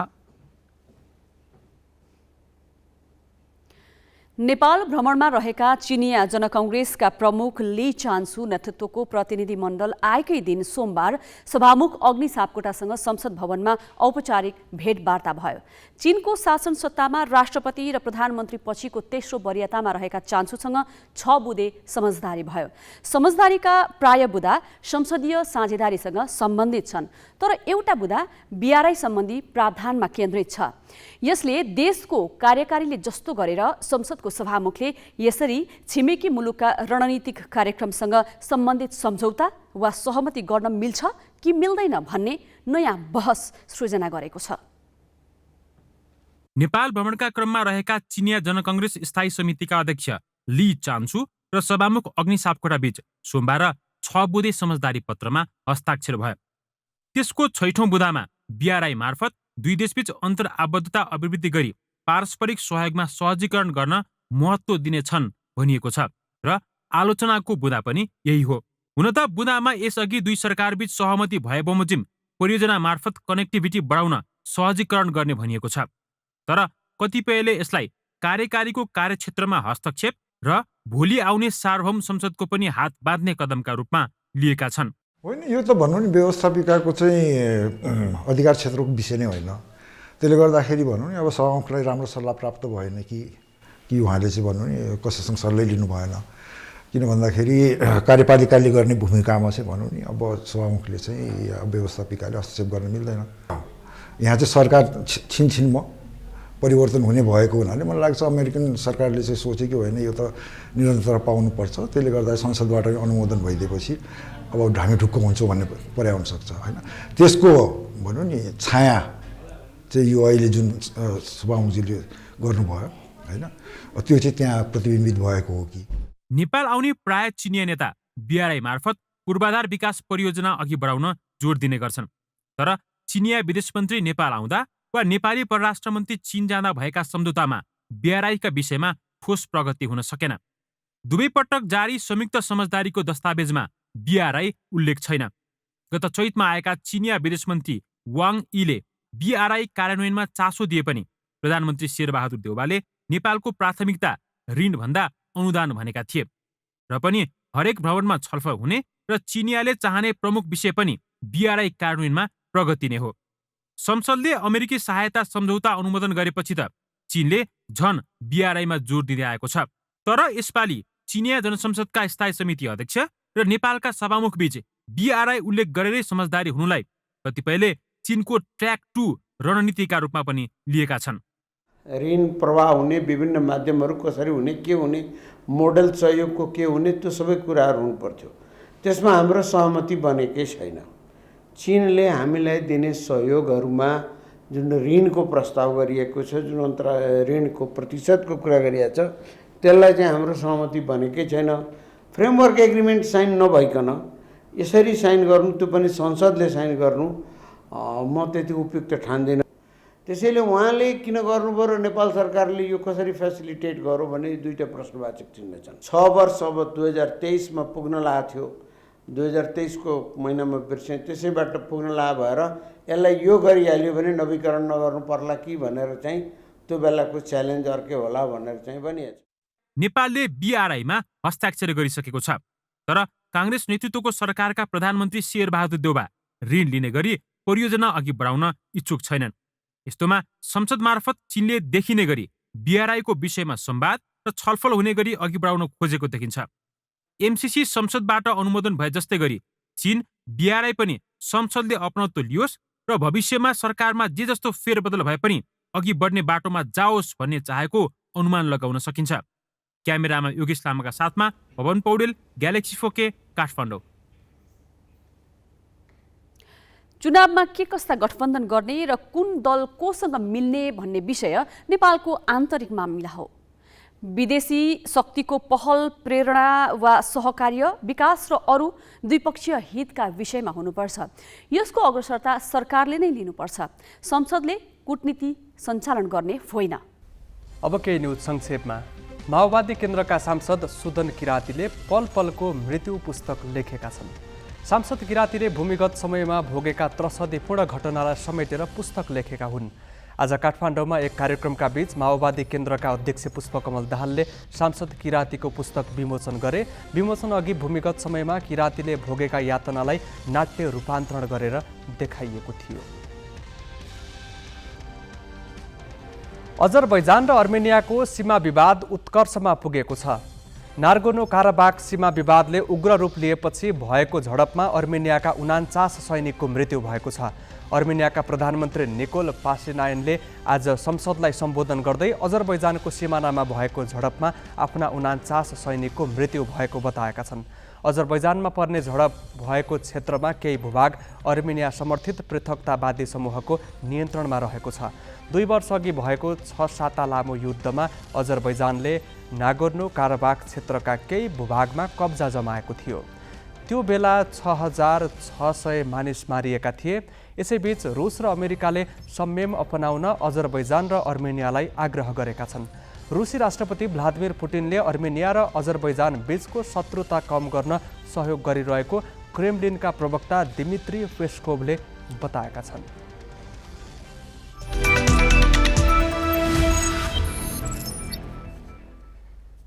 नेपाल भ्रमणमा रहेका चिनिया जनकङ्ग्रेसका प्रमुख ली चान्सु नेतृत्वको प्रतिनिधिमण्डल आएकै दिन सोमबार सभामुख अग्नि सापकोटासँग संसद भवनमा औपचारिक भेटवार्ता भयो। चीनको शासन सत्तामा राष्ट्रपति र प्रधानमन्त्री पछिको तेस्रो वरियतामा रहेका चान्सुसँग 6 बुँदे समझदारी भयो। समझदारीका प्राय बुँदा संसदीय साझेदारीसँग सम्बन्धित छन्, तर एउटा बुँदा बीआरआई सम्बन्धी प्रावधानमा केन्द्रित छ। यसले देशको कार्यकारीले जस्तो गरेर संसदको सभामुखले यसरी छिमेकी मुलुकका रणनीतिक कार्यक्रमसँग सम्बन्धित सम्झौता वा सहमति गर्न मिल्छ कि मिल्दैन भन्ने नयाँ बहस सृजना गरेको छ। नेपाल भ्रमणका क्रममा रहेका चिनिया जनकङ्ग्रेस स्थायी समितिका अध्यक्ष ली चान्सु र सभामुख अग्नि सापकोटा बीच सोमबार 6 बुँदे समझदारी पत्रमा हस्ताक्षर भयो। त्यसको 6औं बुँदामा बीआरआई मार्फत दुई देशबीच अन्तर आबद्धता अभिवृद्धि गरी पारस्परिक सहयोगमा सहजीकरण गर्न महत्त्व दिनेछन् भनिएको छ र आलोचनाको बुँदा पनि यही हो। हुन त बुँदामा यसअघि दुई सरकारबीच सहमति भए बमोजिम परियोजना मार्फत कनेक्टिभिटी बढाउन सहजीकरण गर्ने भनिएको छ, तर कतिपयले यसलाई कार्यकारीको कार्यक्षेत्रमा हस्तक्षेप र भोलि आउने सार्वभौम संसदको पनि हात बाँध्ने कदमका रूपमा लिएका छन्। होइन, यो त भन्नु नि व्यवस्थापिकाको चाहिँ अधिकार क्षेत्रको विषय नै होइन। त्यसले गर्दाखेरि भनौँ नि अब सभामुखलाई राम्रो सल्लाह प्राप्त भएन कि उहाँले चाहिँ भन्नु नि कसैसँग सल्लाह लिनु भएन। किन भन्दाखेरि कार्यपालिकाले गर्ने भूमिकामा चाहिँ भनौँ नि अब सभामुखले चाहिँ व्यवस्थापिकाले हस्तक्षेप गर्न मिल्दैन। यहाँ चाहिँ सरकार छिनछिनमा परिवर्तन हुने भएको हुनाले मलाई लाग्छ अमेरिकन सरकारले चाहिँ सोचे कि होइन यो त निरन्तरता पाउनुपर्छ, त्यसले गर्दा संसदबाट अनुमोदन भइदिएपछि अब हामी ढुक्क हुन्छौँ भन्ने पर्याय हुनसक्छ होइन। त्यसको भनौँ नि छाया चाहिँ यो अहिले जुन सभामुखजीले गर्नुभयो होइन त्यो चाहिँ त्यहाँ प्रतिबिम्बित भएको हो कि। नेपाल आउने प्राय चिनिया नेता बीआरआई मार्फत पूर्वाधार विकास परियोजना अघि बढाउन जोड दिने गर्छन्, तर चिनिया विदेश मन्त्री नेपाल आउँदा वा नेपाली परराष्ट्र मन्त्री चीन जाँदा भएका सम्झौतामा बीआरआईका विषयमा ठोस प्रगति हुन सकेन। दुवै पटक जारी संयुक्त समझदारीको दस्तावेजमा बीआरआई उल्लेख छैन। गत चैतमा आएका चिनिया विदेश मन्त्री वाङ यीले बीआरआई कार्यान्वयनमा चासो दिए पनि प्रधानमन्त्री शेरबहादुर देउवाले नेपालको प्राथमिकता ऋणभन्दा अनुदान भनेका थिए र पनि हरेक भ्रमणमा छलफल हुने र चिनियाले चाहने प्रमुख विषय पनि बीआरआई कार्यान्वयनमा प्रगति नै हो। संसदले अमेरिकी सहायता सम्झौता अनुमोदन गरेपछि त चीनले झन बीआरआईमा जोड दिँदै आएको छ, तर यसपालि चिनिया जनसंसदका स्थायी समिति अध्यक्ष र नेपालका सभामुख बीच बीआरआई उल्लेख गरेरै समझदारी हुनुलाई कतिपयले चीनको ट्र्याक 2 रणनीतिका रूपमा पनि लिएका छन्। ऋण प्रवाह हुने विभिन्न माध्यमहरू कसरी हुने, के हुने, मोडल सहयोगको के हुने, त्यो सबै कुराहरू हुनुपर्थ्यो। त्यसमा हाम्रो सहमति बनेकै छैन। चीनले हामीलाई दिने सहयोगहरूमा जुन ऋणको प्रस्ताव गरिएको छ, जुन ऋणको प्रतिशतको कुरा गरिएको छ, त्यसलाई चाहिँ हाम्रो सहमति बनेकै छैन। फ्रेमवर्क एग्रिमेन्ट साइन नभइकन यसरी साइन गर्नु, त्यो पनि संसदले साइन गर्नु म त्यति उपयुक्त ठान्दिनँ। त्यसैले उहाँले किन गर्नुभयो र नेपाल सरकारले यो कसरी फेसिलिटेट गर्यो भने दुईवटा प्रश्नवाचक चिन्ह छन्। 6 वर्ष अब 2023मा पुग्न लागेको थियो, 2023को महिनामा बिर्सेँ, त्यसैबाट पुग्न लाग भएर यसलाई यो गरिहाल्यो भने नवीकरण नगर्नु पर्ला कि भनेर चाहिँ त्यो बेलाको च्यालेन्ज अर्कै होला भनेर चाहिँ भनिएको छ। नेपालले बीआरआईमा हस्ताक्षर गरिसकेको छ, तर काङ्ग्रेस नेतृत्वको सरकारका प्रधानमन्त्री शेरबहादुर देउबा ऋण लिने गरी परियोजना अघि बढाउन इच्छुक छैनन्। यस्तोमा संसद मार्फत चीनले देखिने गरी बीआरआईको विषयमा संवाद र छलफल हुने गरी अघि बढाउन खोजेको देखिन्छ। एमसीसी संसदबाट अनुमोदन भए जस्तै गरी चीन बीआरआई पनि संसदले अपनत्व लियोस् र भविष्यमा सरकारमा जे जस्तो फेरबदल भए पनि अघि बढ्ने बाटोमा जाओस् भन्ने चाहेको अनुमान लगाउन सकिन्छ। क्यामेरामा योगेश लामाका साथमा पवन पौडेल, ग्यालेक्सी 4K, काठमाडौँ। चुनावमा के कस्ता गठबन्धन गर्ने र कुन दल कोसँग मिल्ने भन्ने विषय नेपालको आन्तरिक मामिला हो। विदेशी शक्तिको पहल, प्रेरणा वा सहकार्य, विकास र अरू द्विपक्षीय हितका विषयमा हुनुपर्छ। यसको अग्रसरता सरकारले नै लिनुपर्छ, संसदले कूटनीति सञ्चालन गर्ने होइन। अब केही न्युज संक्षेपमा। माओवादी केन्द्रका सांसद सुदन किरातीले पल पलको मृत्यु पुस्तक लेखेका छन्। सांसद किरातीले भूमिगत समयमा भोगेका त्रसदीपूर्ण घटनालाई समेटेर पुस्तक लेखेका हुन्। आज काठमाडौँमा एक कार्यक्रमका बीच माओवादी केन्द्रका अध्यक्ष पुष्पकमल दाहालले सांसद किरातीको पुस्तक विमोचन गरे। विमोचन अघि भूमिगत समयमा किरातीले भोगेका यातनालाई नाट्य रूपान्तरण गरेर देखाइएको थियो। अजरबैजान र अर्मेनियाको सीमा विवाद उत्कर्षमा पुगेको छ। नार्गोनो काराबाख सीमा विवादले उग्र रूप लिएपछि भएको झडपमा अर्मेनियाका 49 सैनिकको मृत्यु भएको छ। अर्मेनियाका प्रधानमन्त्री निकोल पासिनायनले आज संसदलाई सम्बोधन गर्दै अजरबैजानको सिमानामा भएको झडपमा आफ्ना 49 सैनिकको मृत्यु भएको बताएका छन्। अजरबैजानमा पर्ने झडप भएको क्षेत्रमा केही भूभाग अर्मेनिया समर्थित पृथकतावादी समूहको नियन्त्रणमा रहेको छ। 2 वर्षअघि भएको 6 साता लामो युद्धमा अजरबैजानले नागोर्नो काराबाख क्षेत्रका केही भूभागमा कब्जा जमाएको थियो। त्यो बेला 6600 मानिस मारिएका थिए। यसैबीच रुस र अमेरिकाले संयम अपनाउन अजरबैजान र अर्मेनियालाई आग्रह गरेका छन्। रुसी राष्ट्रपति भ्लादिमिर पुटिनले अर्मेनिया र अजरबैजान बीचको शत्रुता कम गर्न सहयोग गरिरहेको क्रेमलिनका प्रवक्ता दिमित्री पेस्कोभले बताएका छन्।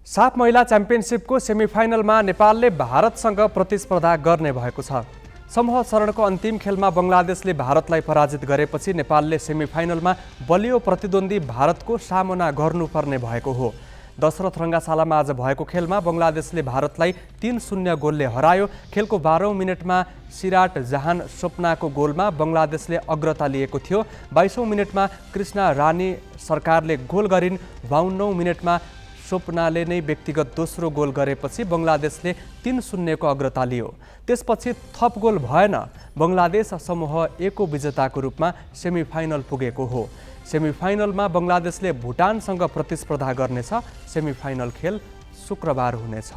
साफ महिला च्याम्पियनसिपको सेमिफाइनलमा नेपालले भारतसँग प्रतिस्पर्धा गर्ने भएको छ। समूह चरणको अन्तिम खेलमा बङ्गलादेशले भारतलाई पराजित गरेपछि नेपालले सेमिफाइनलमा बलियो प्रतिद्वन्दी भारतको सामना गर्नुपर्ने भएको हो। दशरथ रङ्गाशालामा आज भएको खेलमा बङ्गलादेशले भारतलाई 3-0 गोलले हरायो। खेलको 12औं मिनटमा सिराट जहान स्वप्नाको गोलमा बङ्गलादेशले अग्रता लिएको थियो। 22औं मिनटमा कृष्णा रानी सरकारले गोल गरिन्। 52औं मिनटमा स्वप्नाले नै व्यक्तिगत दोस्रो गोल गरेपछि बङ्गलादेशले 3-0 को अग्रता लियो। त्यसपछि थप गोल भएन। बङ्गलादेश समूह ए को विजेताको रूपमा सेमिफाइनल पुगेको हो। सेमिफाइनलमा बङ्गलादेशले भुटानसँग प्रतिस्पर्धा गर्नेछ। सेमिफाइनल खेल शुक्रबार हुनेछ।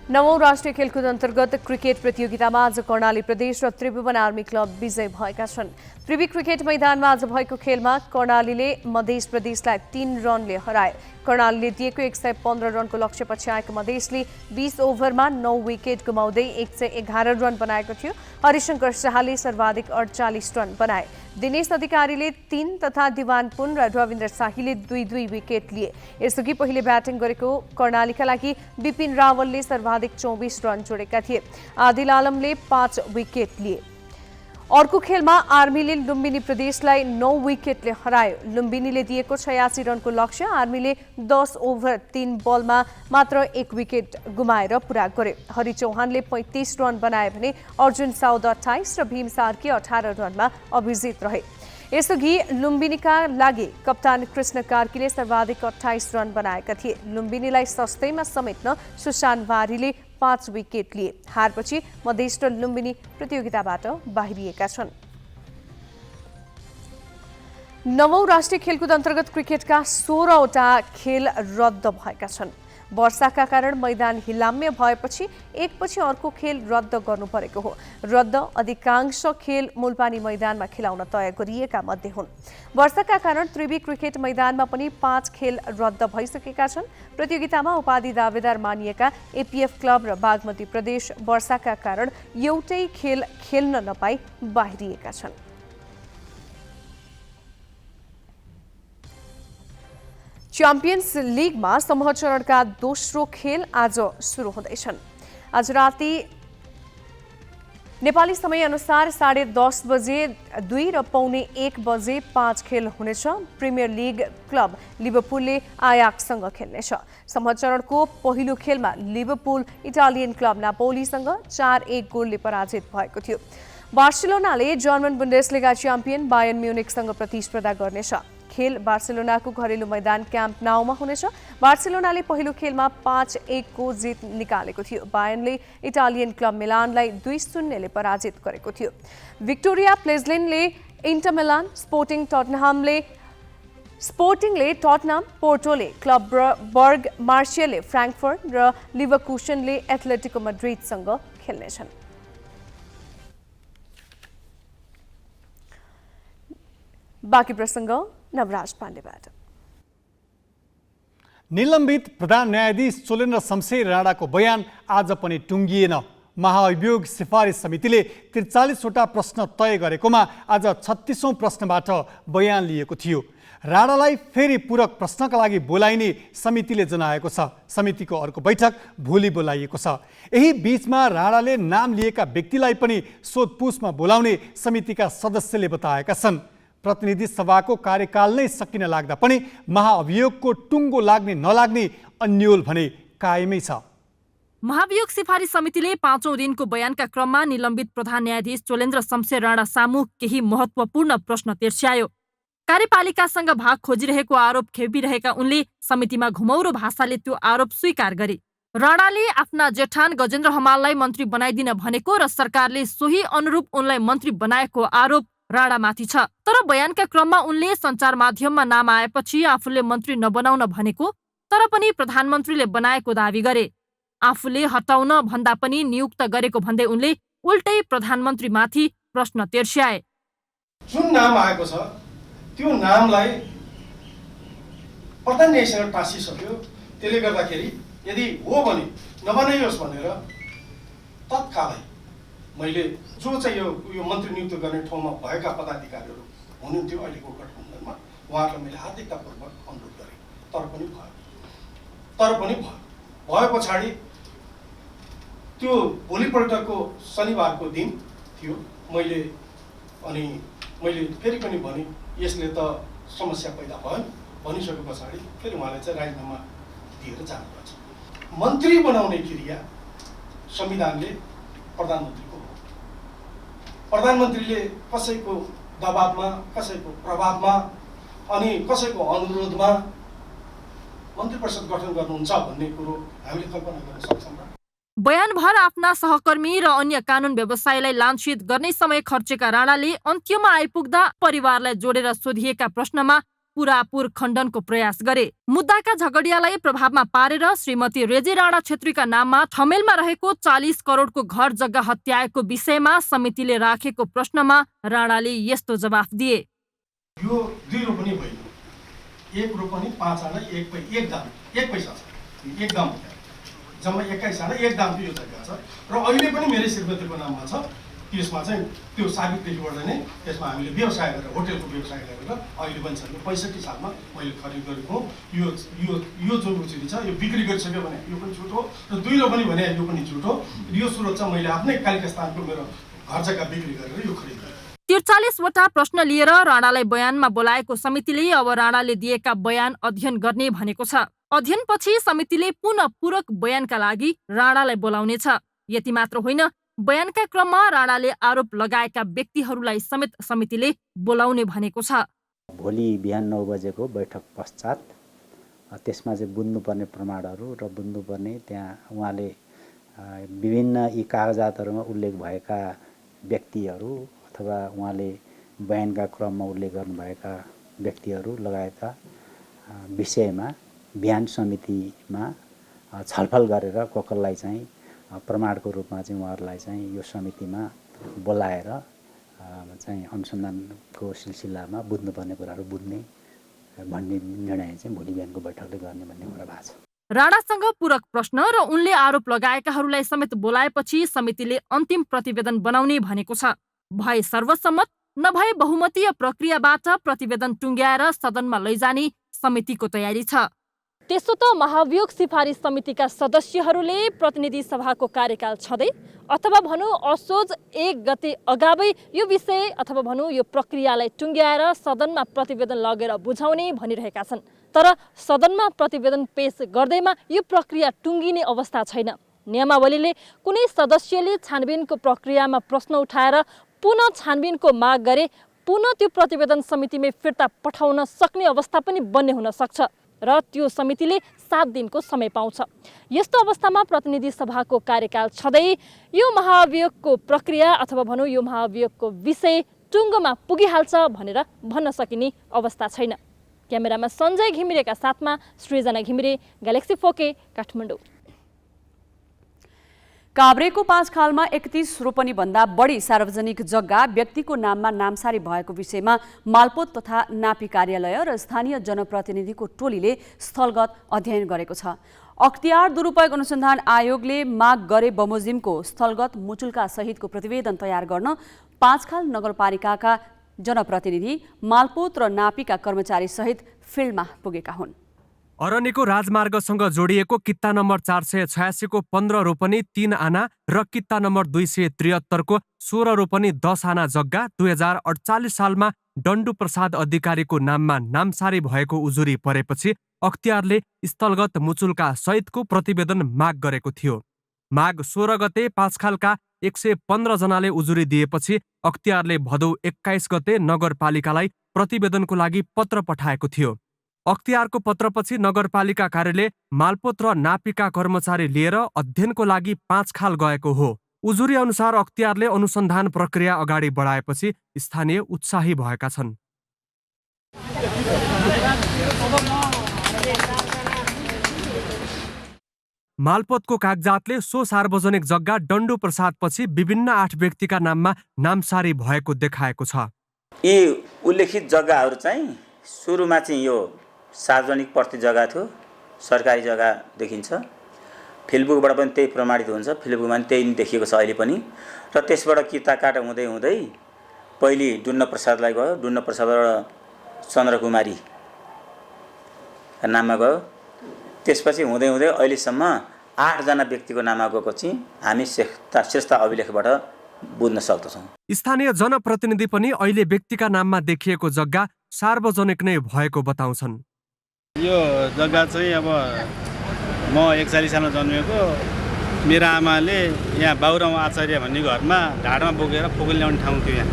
9औं राष्ट्रिय खेलकुद अन्तर्गत क्रिकेट प्रतियोगितामा आज कर्णाली प्रदेश र त्रिभुवन आर्मी क्लब विजय भएका छन्। त्रिवी क्रिकेट मैदानमा आज भएको खेलमा कर्णालीले मध्य प्रदेशलाई 3 रनले हराए। कर्णालीले दिएको 115 रनको लक्ष्य पछ्याएको मधेसले 20 ओभरमा 9 विकेट गुमाउँदै 111 रन बनाएको थियो। हरिशंकर शाहले सर्वाधिक 48 रन बनाए। दिनेश अधिकारीले 3 तथा दिवान पुन र रविन्द्र शाहीले 2-2 विकेट लिए। यसअघि पहिले ब्याटिङ गरेको कर्णालीका लागि विपिन रावलले सर्वाधिक 24 रन जोडेका थिए। आदिल आलमले 5 विकेट लिए। अर्को खेलमा आर्मीले लुम्बिनी प्रदेशलाई 9 विकेटले हरायो। लुम्बिनीले दिएको 86 रनको लक्ष्य आर्मीले 10 ओभर 3 बलमा मात्र 1 विकेट गुमाएर पूरा गरे। हरि चौहानले 35 रन बनाए भने अर्जुन साउद 28 र भीम सार्की 18 रनमा अभिजित रहे। यसअघि लुम्बिनीका लागि कप्तान कृष्ण कार्कीले सर्वाधिक 28 रन बनाएका थिए। लुम्बिनीलाई सस्तैमा समेट्न सुशान वारीले 5 विकेट लिए। हारपछि मधेस र लुम्बिनी प्रतियोगिताबाट बाहिरिएका छन्। 9औं राष्ट्रिय खेलकुद अन्तर्गत क्रिकेटका 16वटा खेल रद्द भएका छन्। वर्षाका कारण मैदान हिलाम्य भएपछि एकपछि अर्को खेल रद्द गर्नु परेको हो। रद्द अधिकांश खेल मुलपानी मैदानमा खेलाउन तय गरिएका मध्ये हुन्। वर्षाका कारण त्रिवी क्रिकेट मैदानमा पनि 5 खेल रद्द भइसकेका छन्। प्रतियोगितामा उपाधि दावेदार मानिएका एपीएफ क्लब र बागमती प्रदेश वर्षाका कारण एउटै खेल खेल्न नपाई बाहिरिएका छन्। च्याम्पियन्स लिगमा समूह चरणका दोस्रो खेल आज सुरु हुँदैछन्। आज राति नेपाली समय अनुसार 10:30 बजे 2 र पौने 1 बजे 5 खेल हुनेछ। प्रिमियर लिग क्लब लिभरपुलले आयाक्ससँग खेल्नेछ। समूह चरणको पहिलो खेलमा लिभरपुल इटालियन क्लब नापोलीसँग 4-1 गोलले पराजित भएको थियो। बार्सिलोनाले जर्मन बुन्डेसलिगा च्याम्पियन बायर्न म्युनिखसँग प्रतिस्पर्धा गर्नेछ। खेल बार्सिलोनाको घरेलु मैदान क्याम्प नाउमा हुनेछ। बार्सिलोनाले पहिलो खेलमा 5-1 को जित निकालेको थियो। बायर्नले इटालियन क्लब मिलानलाई 2-0 ले पराजित गरेको थियो। विक्टोरिया प्लेजलिनले इन्टर मिलान, स्पोर्टिङले टटनहम, पोर्टोले क्लब बर्ग, मार्सियले फ्र्याङ्कफर्ट र लिभरकुसेनले एथलेटिको मड्रिडसँग खेल्नेछन्। बाँकी प्रसङ्ग नवराज पाण्डेबाट। निलम्बित प्रधान न्यायाधीश चोलेन्द्र शमशेर राणाको बयान आज पनि टुङ्गिएन। महाअभियोग सिफारिस समितिले 43वटा प्रश्न तय गरेकोमा आज 36औं प्रश्नबाट बयान लिएको थियो। राणालाई फेरि पूरक प्रश्नका लागि बोलाइने समितिले जनाएको छ। समितिको अर्को बैठक भोलि बोलाइएको छ। यही बीचमा राणाले नाम लिएका व्यक्तिलाई पनि सोधपुछमा बोलाउने समितिका सदस्यले बताएका छन्। प्रतिनिधि सभाको कार्यकाल नै सकिन लाग्दा पनि महाअभियोगको टुङ्गो लाग्ने नलाग्ने अन्योल भने कायमै छ। महाभियोग सिफारिस समितिले 5औं दिनको बयानका क्रममा निलम्बित प्रधान न्यायाधीश चोलेन्द्र शमशेर राणा सामु केही महत्त्वपूर्ण प्रश्न तेर्स्यायो। कार्यपालिकासँग भाग खोजिरहेको आरोप खेपिरहेका उनले समितिमा घुमौरो भाषाले त्यो आरोप स्वीकार गरे। राणाले आफ्ना जेठान गजेन्द्र हमाललाई मन्त्री बनाइदिन भनेको र सरकारले सोही अनुरूप उनलाई मन्त्री बनाएको आरोप राणामाथि छ। तर बयानका क्रममा उनले सञ्चार माध्यममा नाम आएपछि आफूले मन्त्री नबनाउन भनेको तर पनि प्रधानमन्त्रीले बनाएको दावी गरे। आफूले हटाउन भन्दा पनि नियुक्त गरेको भन्दै उनले उल्टै प्रधानमन्त्रीमाथि प्रश्न तेर्स्याए। जुन नाम आएको छ त्यो नामलाई प्रधान न्यायाधीशसँग टाँसिसक्यो। त्यसले गर्दाखेरि यदि हो भने नबनाइयोस् भनेर तत्कालै मैले जो चाहिँ यो मन्त्री नियुक्त गर्ने ठाउँमा भएका पदाधिकारीहरू हुनुहुन्थ्यो अहिलेको गठबन्धनमा उहाँहरूलाई मैले हार्दिकतापूर्वक अनुरोध गरेँ। तर पनि भयो पछाडि त्यो भोलिपल्टको शनिबारको दिन थियो। मैले फेरि पनि भने यसले त समस्या पैदा भयो। भनिसके पछाडि फेरि उहाँले चाहिँ राजीनामा दिएर जानुपर्छ। मन्त्री बनाउने क्रिया संविधानले प्रधानमन्त्रीको हो। प्रधानमन्त्रीले कसैको दबावमा, कसैको प्रभावमा अनि कसैको अनुरोधमा मन्त्री परिषद गठन गर्नुहुन्छ भन्ने कुरो हामीले कल्पना गर्न सक्छौँ। बयानभर आफ्ना सहकर्मी र अन्य कानुन व्यवसायलाई लाञ्छित गर्ने समय खर्चेका राणाले अन्त्यमा आइपुग्दा परिवारलाई जोडेर सोधिएका प्रश्नमा पुरापुर खण्डनको प्रयास गरे। मुद्दाका झगडियालाई प्रभावमा पारेर श्रीमती रेजी राणा छेत्रीका नाममा ठमेलमा रहेको 40 करोडको घर जग्गा हत्याएको विषयमा समितिले राखेको प्रश्नमा राणाले यस्तो जवाफ दिए। यो 2 रोपनी होइन, 1 रोपनी 5 आना 1 दाम 1 पैसा छ। 1 दाम जम्मा 21 आना 1 दामको यो जग्गा छ र अहिले पनि मेरो श्रीमतीको नाममा छ। त्यसमा चाहिँ त्यो साबितदेखिबाट नै त्यसमा हामीले व्यवसाय गरेर होटेलको व्यवसाय गरेर अहिले पनि छ। 65 सालमा मैले खरिद गरेको हुँ। यो जो उचित छ यो बिक्री गरिसक्यो भने यो पनि झुट हो र 2 रोपनी भने यो पनि झुट हो। यो स्रोत चाहिँ मैले आफ्नै कालिका स्थानको मेरो घर जग्गा बिक्री गरेर यो खरिद गरेँ। 43वटा प्रश्न लिएर राणालाई बयानमा बोलाएको समितिले अब राणाले दिएका बयान अध्ययन गर्ने भनेको छ। अध्ययनपछि समितिले पुनः पूरक बयानका लागि राणालाई बोलाउनेछ। यति मात्र होइन, बयानका क्रममा राणाले आरोप लगाएका व्यक्तिहरूलाई समेत समितिले बोलाउने भनेको छ। भोलि बिहान 9 बजेको बैठक पश्चात त्यसमा चाहिँ बुझ्नुपर्ने प्रमाणहरू र बुझ्नुपर्ने त्यहाँ उहाँले विभिन्न यी कागजातहरूमा उल्लेख भएका व्यक्तिहरू अथवा उहाँले बयानका क्रममा उल्लेख गर्नुभएका व्यक्तिहरू लगायतका विषयमा बिहान समितिमा छलफल गरेर कसलाई चाहिँ प्रमाणको रूपमा चाहिँ उहाँहरूलाई चाहिँ यो समितिमा बोलाएर चाहिँ अनुसन्धानको सिलसिलामा बुझ्नुपर्ने कुराहरू बुझ्ने भन्ने निर्णय चाहिँ भोलि बिहानको बैठकले गर्ने भन्ने कुरा भएको छ। राणासँग पूरक प्रश्न र उनले आरोप लगाएकाहरूलाई समेत बोलाएपछि समितिले अन्तिम प्रतिवेदन बनाउने भनेको छ। भए सर्वसम्मत नभए बहुमतीय प्रक्रियाबाट प्रतिवेदन टुङ्ग्याएर सदनमा लैजाने समितिको तयारी छ। त्यसो त महाभियोग सिफारिस समितिका सदस्यहरूले प्रतिनिधि सभाको कार्यकाल छँदै अथवा भनौँ असोज 1 गते अगावै यो विषय अथवा भनौँ यो प्रक्रियालाई टुङ्ग्याएर सदनमा प्रतिवेदन लगेर बुझाउने भनिरहेका छन्। तर सदनमा प्रतिवेदन पेश गर्दैमा यो प्रक्रिया टुङ्गिने अवस्था छैन। नियमावलीले कुनै सदस्यले छानबिनको प्रक्रियामा प्रश्न उठाएर पुनः छानबिनको माग गरे पुनः त्यो प्रतिवेदन समितिमै फिर्ता पठाउन सक्ने अवस्था पनि बन्ने हुन सक्छ र त्यो समितिले 7 दिनको समय पाउँछ। यस्तो अवस्थामा प्रतिनिधि सभाको कार्यकाल छँदै यो महाभियोगको प्रक्रिया अथवा भनौँ यो महाभियोगको विषय टुङ्गोमा पुगिहाल्छ भनेर भन्न सकिने अवस्था छैन। क्यामेरामा सञ्जय घिमिरेका साथमा सृजना घिमिरे, ग्यालेक्सी 4K, काठमाडौँ। काभ्रेको 5 खालमा 31 रोपनीभन्दा बढी सार्वजनिक जग्गा व्यक्तिको नाममा नामसारी भएको विषयमा मालपोत तथा नापी कार्यालय र स्थानीय जनप्रतिनिधिको टोलीले स्थलगत अध्ययन गरेको छ। अख्तियार दुरुपयोग अनुसन्धान आयोगले माग गरे बमोजिमको स्थलगत मुचुल्का सहितको प्रतिवेदन तयार गर्न 5 खाल नगरपालिकाका जनप्रतिनिधि मालपोत र नापीका कर्मचारी सहित फिल्डमा पुगेका हुन्। अरण्यको राजमार्गसँग जोडिएको कित्ता नम्बर 486 को 15 रोपनी 3 आना र कित्ता नम्बर 273 को 16 रोपनी 10 आना जग्गा 2048 सालमा डण्डु प्रसाद अधिकारीको नाममा नामसारी भएको उजुरी परेपछि अख्तियारले स्थलगत मुचुल्का सहितको प्रतिवेदन माग गरेको थियो। माग 16 गते 5 खालका 115 जनाले उजुरी दिएपछि अख्तियारले भदौ 21 गते नगरपालिकालाई प्रतिवेदनको लागि पत्र पठाएको थियो। अख्तियारको पत्रपछि नगरपालिका कार्यालय मालपोत र नापीका कर्मचारी लिएर अध्ययनको लागि 5 खाल गएको हो। उजुरी अनुसार अख्तियारले अनुसन्धान प्रक्रिया अगाडि बढाएपछि स्थानीय उत्साही भएका छन्। मालपोतको कागजातले सो सार्वजनिक जग्गा डण्डु प्रसादपछि विभिन्न 8 व्यक्तिका नाममा नामसारी भएको देखाएको छ। यी उल्लेखित जग्गाहरू चाहिँ सुरुमा चाहिँ यो सार्वजनिक प्रति जग्गा थियो, सरकारी जग्गा देखिन्छ। फिल्डबुकबाट पनि त्यही प्रमाणित हुन्छ, फिल्डबुकमा पनि त्यही देखिएको छ अहिले पनि। र त्यसबाट किता काटा हुँदै हुँदै पहिले डुन्न प्रसादलाई गयो, डुन्न प्रसादबाट चन्द्रकुमारी नाममा गयो। त्यसपछि हुँदै हुँदै अहिलेसम्म 8 जना व्यक्तिको नाममा गएको चाहिँ हामी श्रेष्ठ अभिलेखबाट बुझ्न सक्दछौँ। स्थानीय जनप्रतिनिधि पनि अहिले व्यक्तिका नाममा देखिएको जग्गा सार्वजनिक नै भएको बताउँछन्। यो जग्गा चाहिँ अब म 41 सालमा जन्मेको, मेरो आमाले यहाँ बाबुराम आचार्य भन्ने घरमा ढाडमा बोकेर फोकल ल्याउने ठाउँ थियो।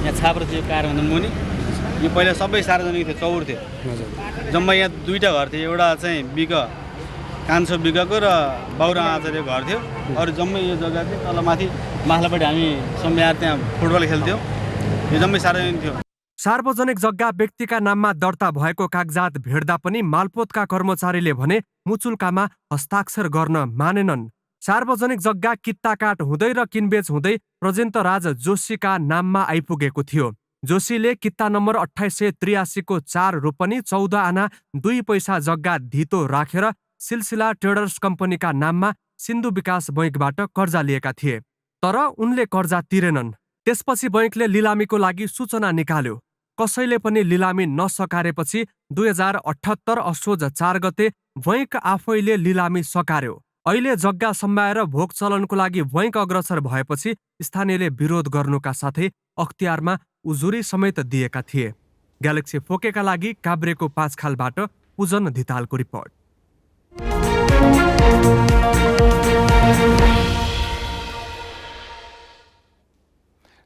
यहाँ छाप्रो थियो कारबन्धन मुनि। यो पहिला सबै सार्वजनिक थियो, चौर थियो। जम्मा यहाँ 2टा घर थियो, एउटा चाहिँ बिग कान्छो बिगको र बाबुराम आचार्यको घर थियो। अरू जम्मै यो जग्गा थियो तल माथि माथलापट्टि हामी सम्झाएर त्यहाँ फुटबल खेल्थ्यौँ। यो जम्मै सार्वजनिक थियो। सार्वजनिक जग्गा व्यक्तिका नाममा दर्ता भएको कागजात भेट्दा पनि मालपोतका कर्मचारीले भने मुचुल्कामा हस्ताक्षर गर्न मानेनन्। सार्वजनिक जग्गा कित्ताकाट हुँदै र किनबेच हुँदै प्रजेन्तराज जोशीका नाममा आइपुगेको थियो। जोशीले कित्ता नम्बर 2883 को 4 रोपनी 14 आना 2 पैसा जग्गा धितो राखेर सिलसिला ट्रेडर्स कम्पनीका नाममा सिन्धु विकास बैङ्कबाट कर्जा लिएका थिए। तर उनले कर्जा तिरेनन्। त्यसपछि बैङ्कले लिलामीको लागि सूचना निकाल्यो। कसैले पनि लिलामी नसकारेपछि 2078 असोज 4 गते बैङ्क आफैले लिलामी सकार्यो। अहिले जग्गा सम्माएर भोग चलनको लागि बैङ्क अग्रसर भएपछि स्थानीयले विरोध गर्नुका साथै अख्तियारमा उजुरी समेत दिएका थिए। ग्यालेक्सी 4K का लागि काभ्रेको 5 खालबाट पूजन धितालको रिपोर्ट।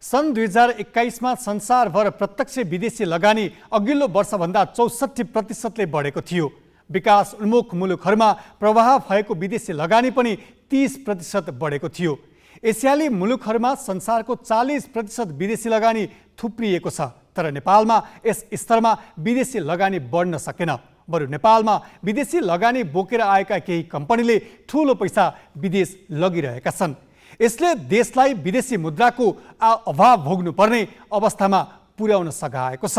सन् 2021मा संसारभर प्रत्यक्ष विदेशी लगानी अघिल्लो वर्षभन्दा 64% बढेको थियो। विकास उन्मुख मुलुकहरूमा प्रवाह भएको विदेशी लगानी पनि 30% बढेको थियो। एसियाली मुलुकहरूमा संसारको 40% विदेशी लगानी थुप्रिएको छ, तर नेपालमा यस स्तरमा विदेशी लगानी बढ्न सकेन। बरु नेपालमा विदेशी लगानी बोकेर आएका केही कम्पनीले ठूलो पैसा विदेश लगिरहेका छन्। यसले देशलाई विदेशी मुद्राको अभाव भोग्नुपर्ने अवस्थामा पुर्याउन सघाएको छ।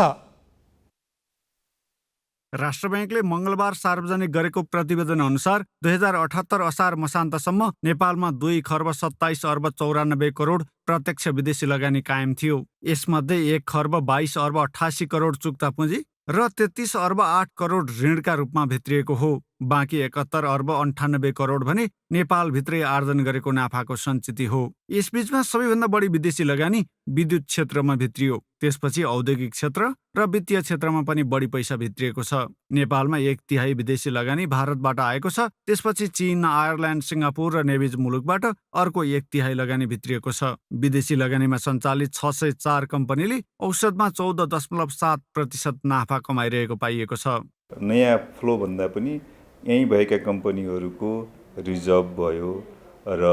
राष्ट्र बैंकले मंगलबार सार्वजनिक गरेको प्रतिवेदन अनुसार 2078 असार मसान्तसम्म नेपालमा 2 खर्ब 27 अर्ब 94 करोड प्रत्यक्ष विदेशी लगानी कायम थियो। यसमध्ये 1 खर्ब 22 अर्ब 88 करोड चुक्ता पुँजी र 33 अर्ब 8 करोड ऋणका रूपमा भित्रिएको हो। बाँकी 71 अर्ब 98 करोड भने नेपालभित्रै आर्जन गरेको नाफाको सञ्चित हो। यसबीचमा सबैभन्दा बढी विदेशी लगानी विद्युत क्षेत्रमा भित्रियो। त्यसपछि औद्योगिक क्षेत्र र वित्तीय क्षेत्रमा पनि बढी पैसा भित्रिएको छ। नेपालमा 1/3 विदेशी लगानी भारतबाट आएको छ। त्यसपछि चीन, आयरल्यान्ड, सिङ्गापुर र नेभिज मुलुकबाट अर्को 1/3 लगानी भित्रिएको छ। विदेशी लगानीमा सञ्चालित 604 कम्पनीले औसतमा 14.7% नाफा कमाइरहेको पाइएको छ। नयाँ फ्लो भन्दा पनि यहीँ भएका कम्पनीहरूको रिजर्भ भयो र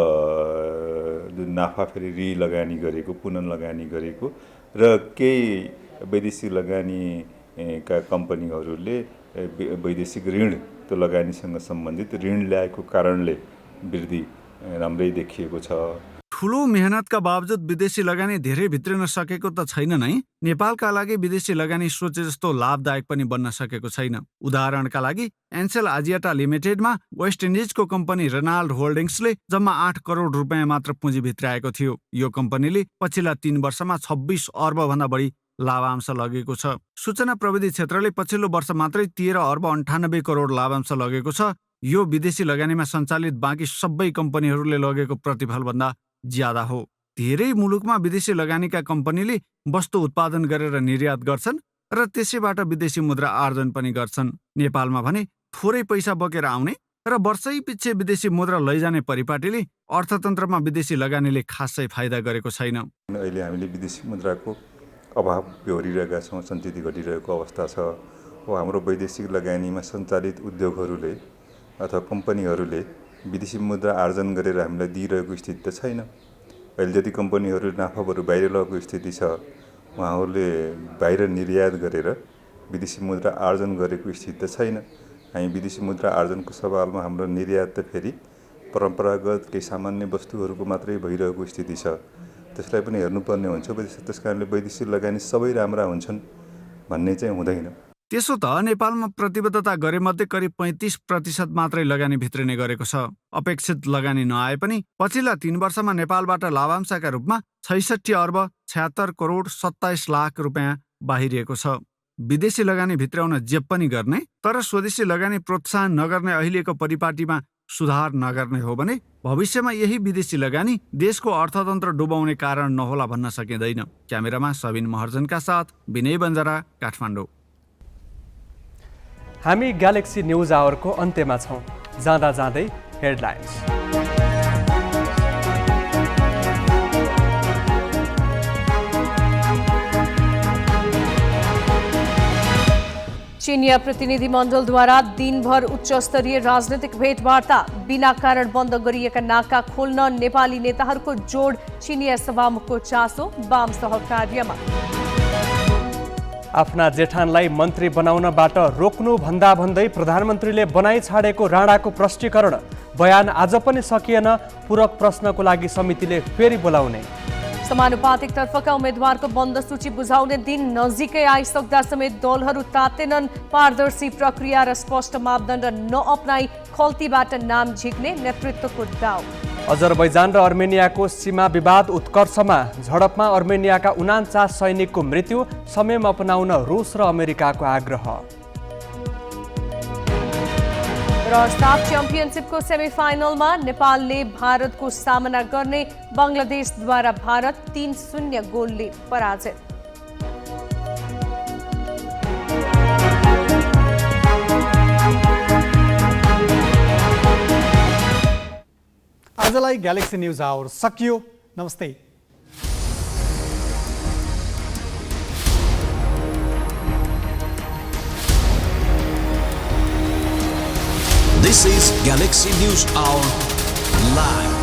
जुन नाफा फेरि लगानी गरेको, पुनः लगानी गरेको र केही वैदेशिक लगानीका कम्पनीहरूले वैदेशिक ऋण त्यो लगानीसँग सम्बन्धित ऋण ल्याएको कारणले वृद्धि राम्रै देखिएको छ। ठुलो मेहनतका बावजुद विदेशी लगानी धेरै भित्रिन सकेको त छैन नै, नेपालका लागि विदेशी लगानी सोचे जस्तो लाभदायक पनि बन्न सकेको छैन। उदाहरणका लागि एन्सेल आजियाटा लिमिटेडमा वेस्ट इन्डिजको कम्पनी रेनाल्ड होल्डिङ्सले जम्मा 8 करोड रुपियाँ मात्र पुँजी भित्राएको थियो। यो कम्पनीले पछिल्ला 3 वर्षमा 26 अर्ब भन्दा बढी लाभांश लगेको छ। सूचना प्रविधि क्षेत्रले पछिल्लो वर्ष मात्रै 13 अर्ब 98 करोड लाभांश लगेको छ। यो विदेशी लगानीमा सञ्चालित बाँकी सबै कम्पनीहरूले लगेको प्रतिफलभन्दा ज्यादा हो। धेरै मुलुकमा विदेशी लगानीका कम्पनीले वस्तु उत्पादन गरेर निर्यात गर्छन् र त्यसैबाट विदेशी मुद्रा आर्जन पनि गर्छन्। नेपालमा भने थोरै पैसा बोकेर आउने र वर्षै पछि विदेशी मुद्रा लैजाने परिपाटीले अर्थतन्त्रमा विदेशी लगानीले खासै फाइदा गरेको छैन। अहिले हामीले विदेशी मुद्राको अभाव बेहोरिरहेका छौँ, सञ्चित घटिरहेको अवस्था छ। हाम्रो वैदेशिक लगानीमा सञ्चालित उद्योगहरूले अथवा कम्पनीहरूले विदेशी मुद्रा आर्जन गरेर हामीलाई दिइरहेको स्थिति त छैन। अहिले जति कम्पनीहरू नाफाहरू बाहिर लगेको स्थिति छ, उहाँहरूले बाहिर निर्यात गरेर विदेशी मुद्रा आर्जन गरेको स्थिति त छैन। हामी विदेशी मुद्रा आर्जनको सवालमा हाम्रो निर्यात त फेरि परम्परागत केही सामान्य वस्तुहरूको मात्रै भइरहेको स्थिति छ। त्यसलाई पनि हेर्नुपर्ने हुन्छ। त्यस कारणले वैदेशिक लगानी सबै राम्रा हुन्छन् भन्ने चाहिँ हुँदैन। त्यसो त नेपालमा प्रतिबद्धता गरेमध्ये करिब 35% मात्रै लगानी भित्रिने गरेको छ। अपेक्षित लगानी नआए पनि पछिल्ला 3 वर्षमा नेपालबाट लाभांशका रूपमा 66 अर्ब 76 करोड 27 लाख रुपियाँ बाहिरिएको छ। विदेशी लगानी भित्राउन जे पनि गर्ने तर स्वदेशी लगानी प्रोत्साहन नगर्ने अहिलेको परिपाटीमा सुधार नगर्ने हो भने भविष्यमा यही विदेशी लगानी देशको अर्थतन्त्र डुबाउने कारण नहोला भन्न सकिँदैन। क्यामेरामा सबिन महर्जनका साथ विनय बन्जारा, काठमाडौँ। हामी ग्यालेक्सी न्युज आवरको अन्त्यमा छौँ। जाँदा जाँदै हेडलाइन्स। चीनिया प्रतिनिधिमण्डलद्वारा दिनभर उच्चस्तरीय राजनैतिक भेटवार्ता, बिना कारण बन्द गरिएका नाका खोल्न नेपाली नेताहरूको जोड। चीनिया सभामुखको चासो वाम सहकार्यमा। आफ्ना जेठानलाई मन्त्री बनाउनबाट रोक्नु भन्दा भन्दै प्रधानमन्त्रीले बनाइ छाडेको राणाको प्रष्टीकरण। बयान आज पनि सकिएन, पूरक प्रश्नको लागि समितिले फेरि बोलाउने। समानुपातिक तर्फका उम्मेद्वारको बन्द सूची बुझाउने दिन नजिकै आइसक्दा समेत दलहरू तातेनन्। पारदर्शी प्रक्रिया र स्पष्ट मापदण्ड नअपनाई खल्तीबाट नाम झिक्ने नेतृत्वको दाउ। अजरबैजान र अर्मेनियाको सीमा विवाद उत्कर्षमा। झडपमा अर्मेनियाका 49 सैनिकको मृत्यु। संयम अपनाउन रुस र अमेरिकाको आग्रह। र साफ च्याम्पियनसिपको सेमिफाइनलमा नेपालले भारतको सामना गर्ने। बङ्गलादेशद्वारा भारत 3-0 गोलले पराजित। आजलाई ग्यालेक्सी न्युज आवर सकियो। नमस्ते। This is Galaxy News Hour Live.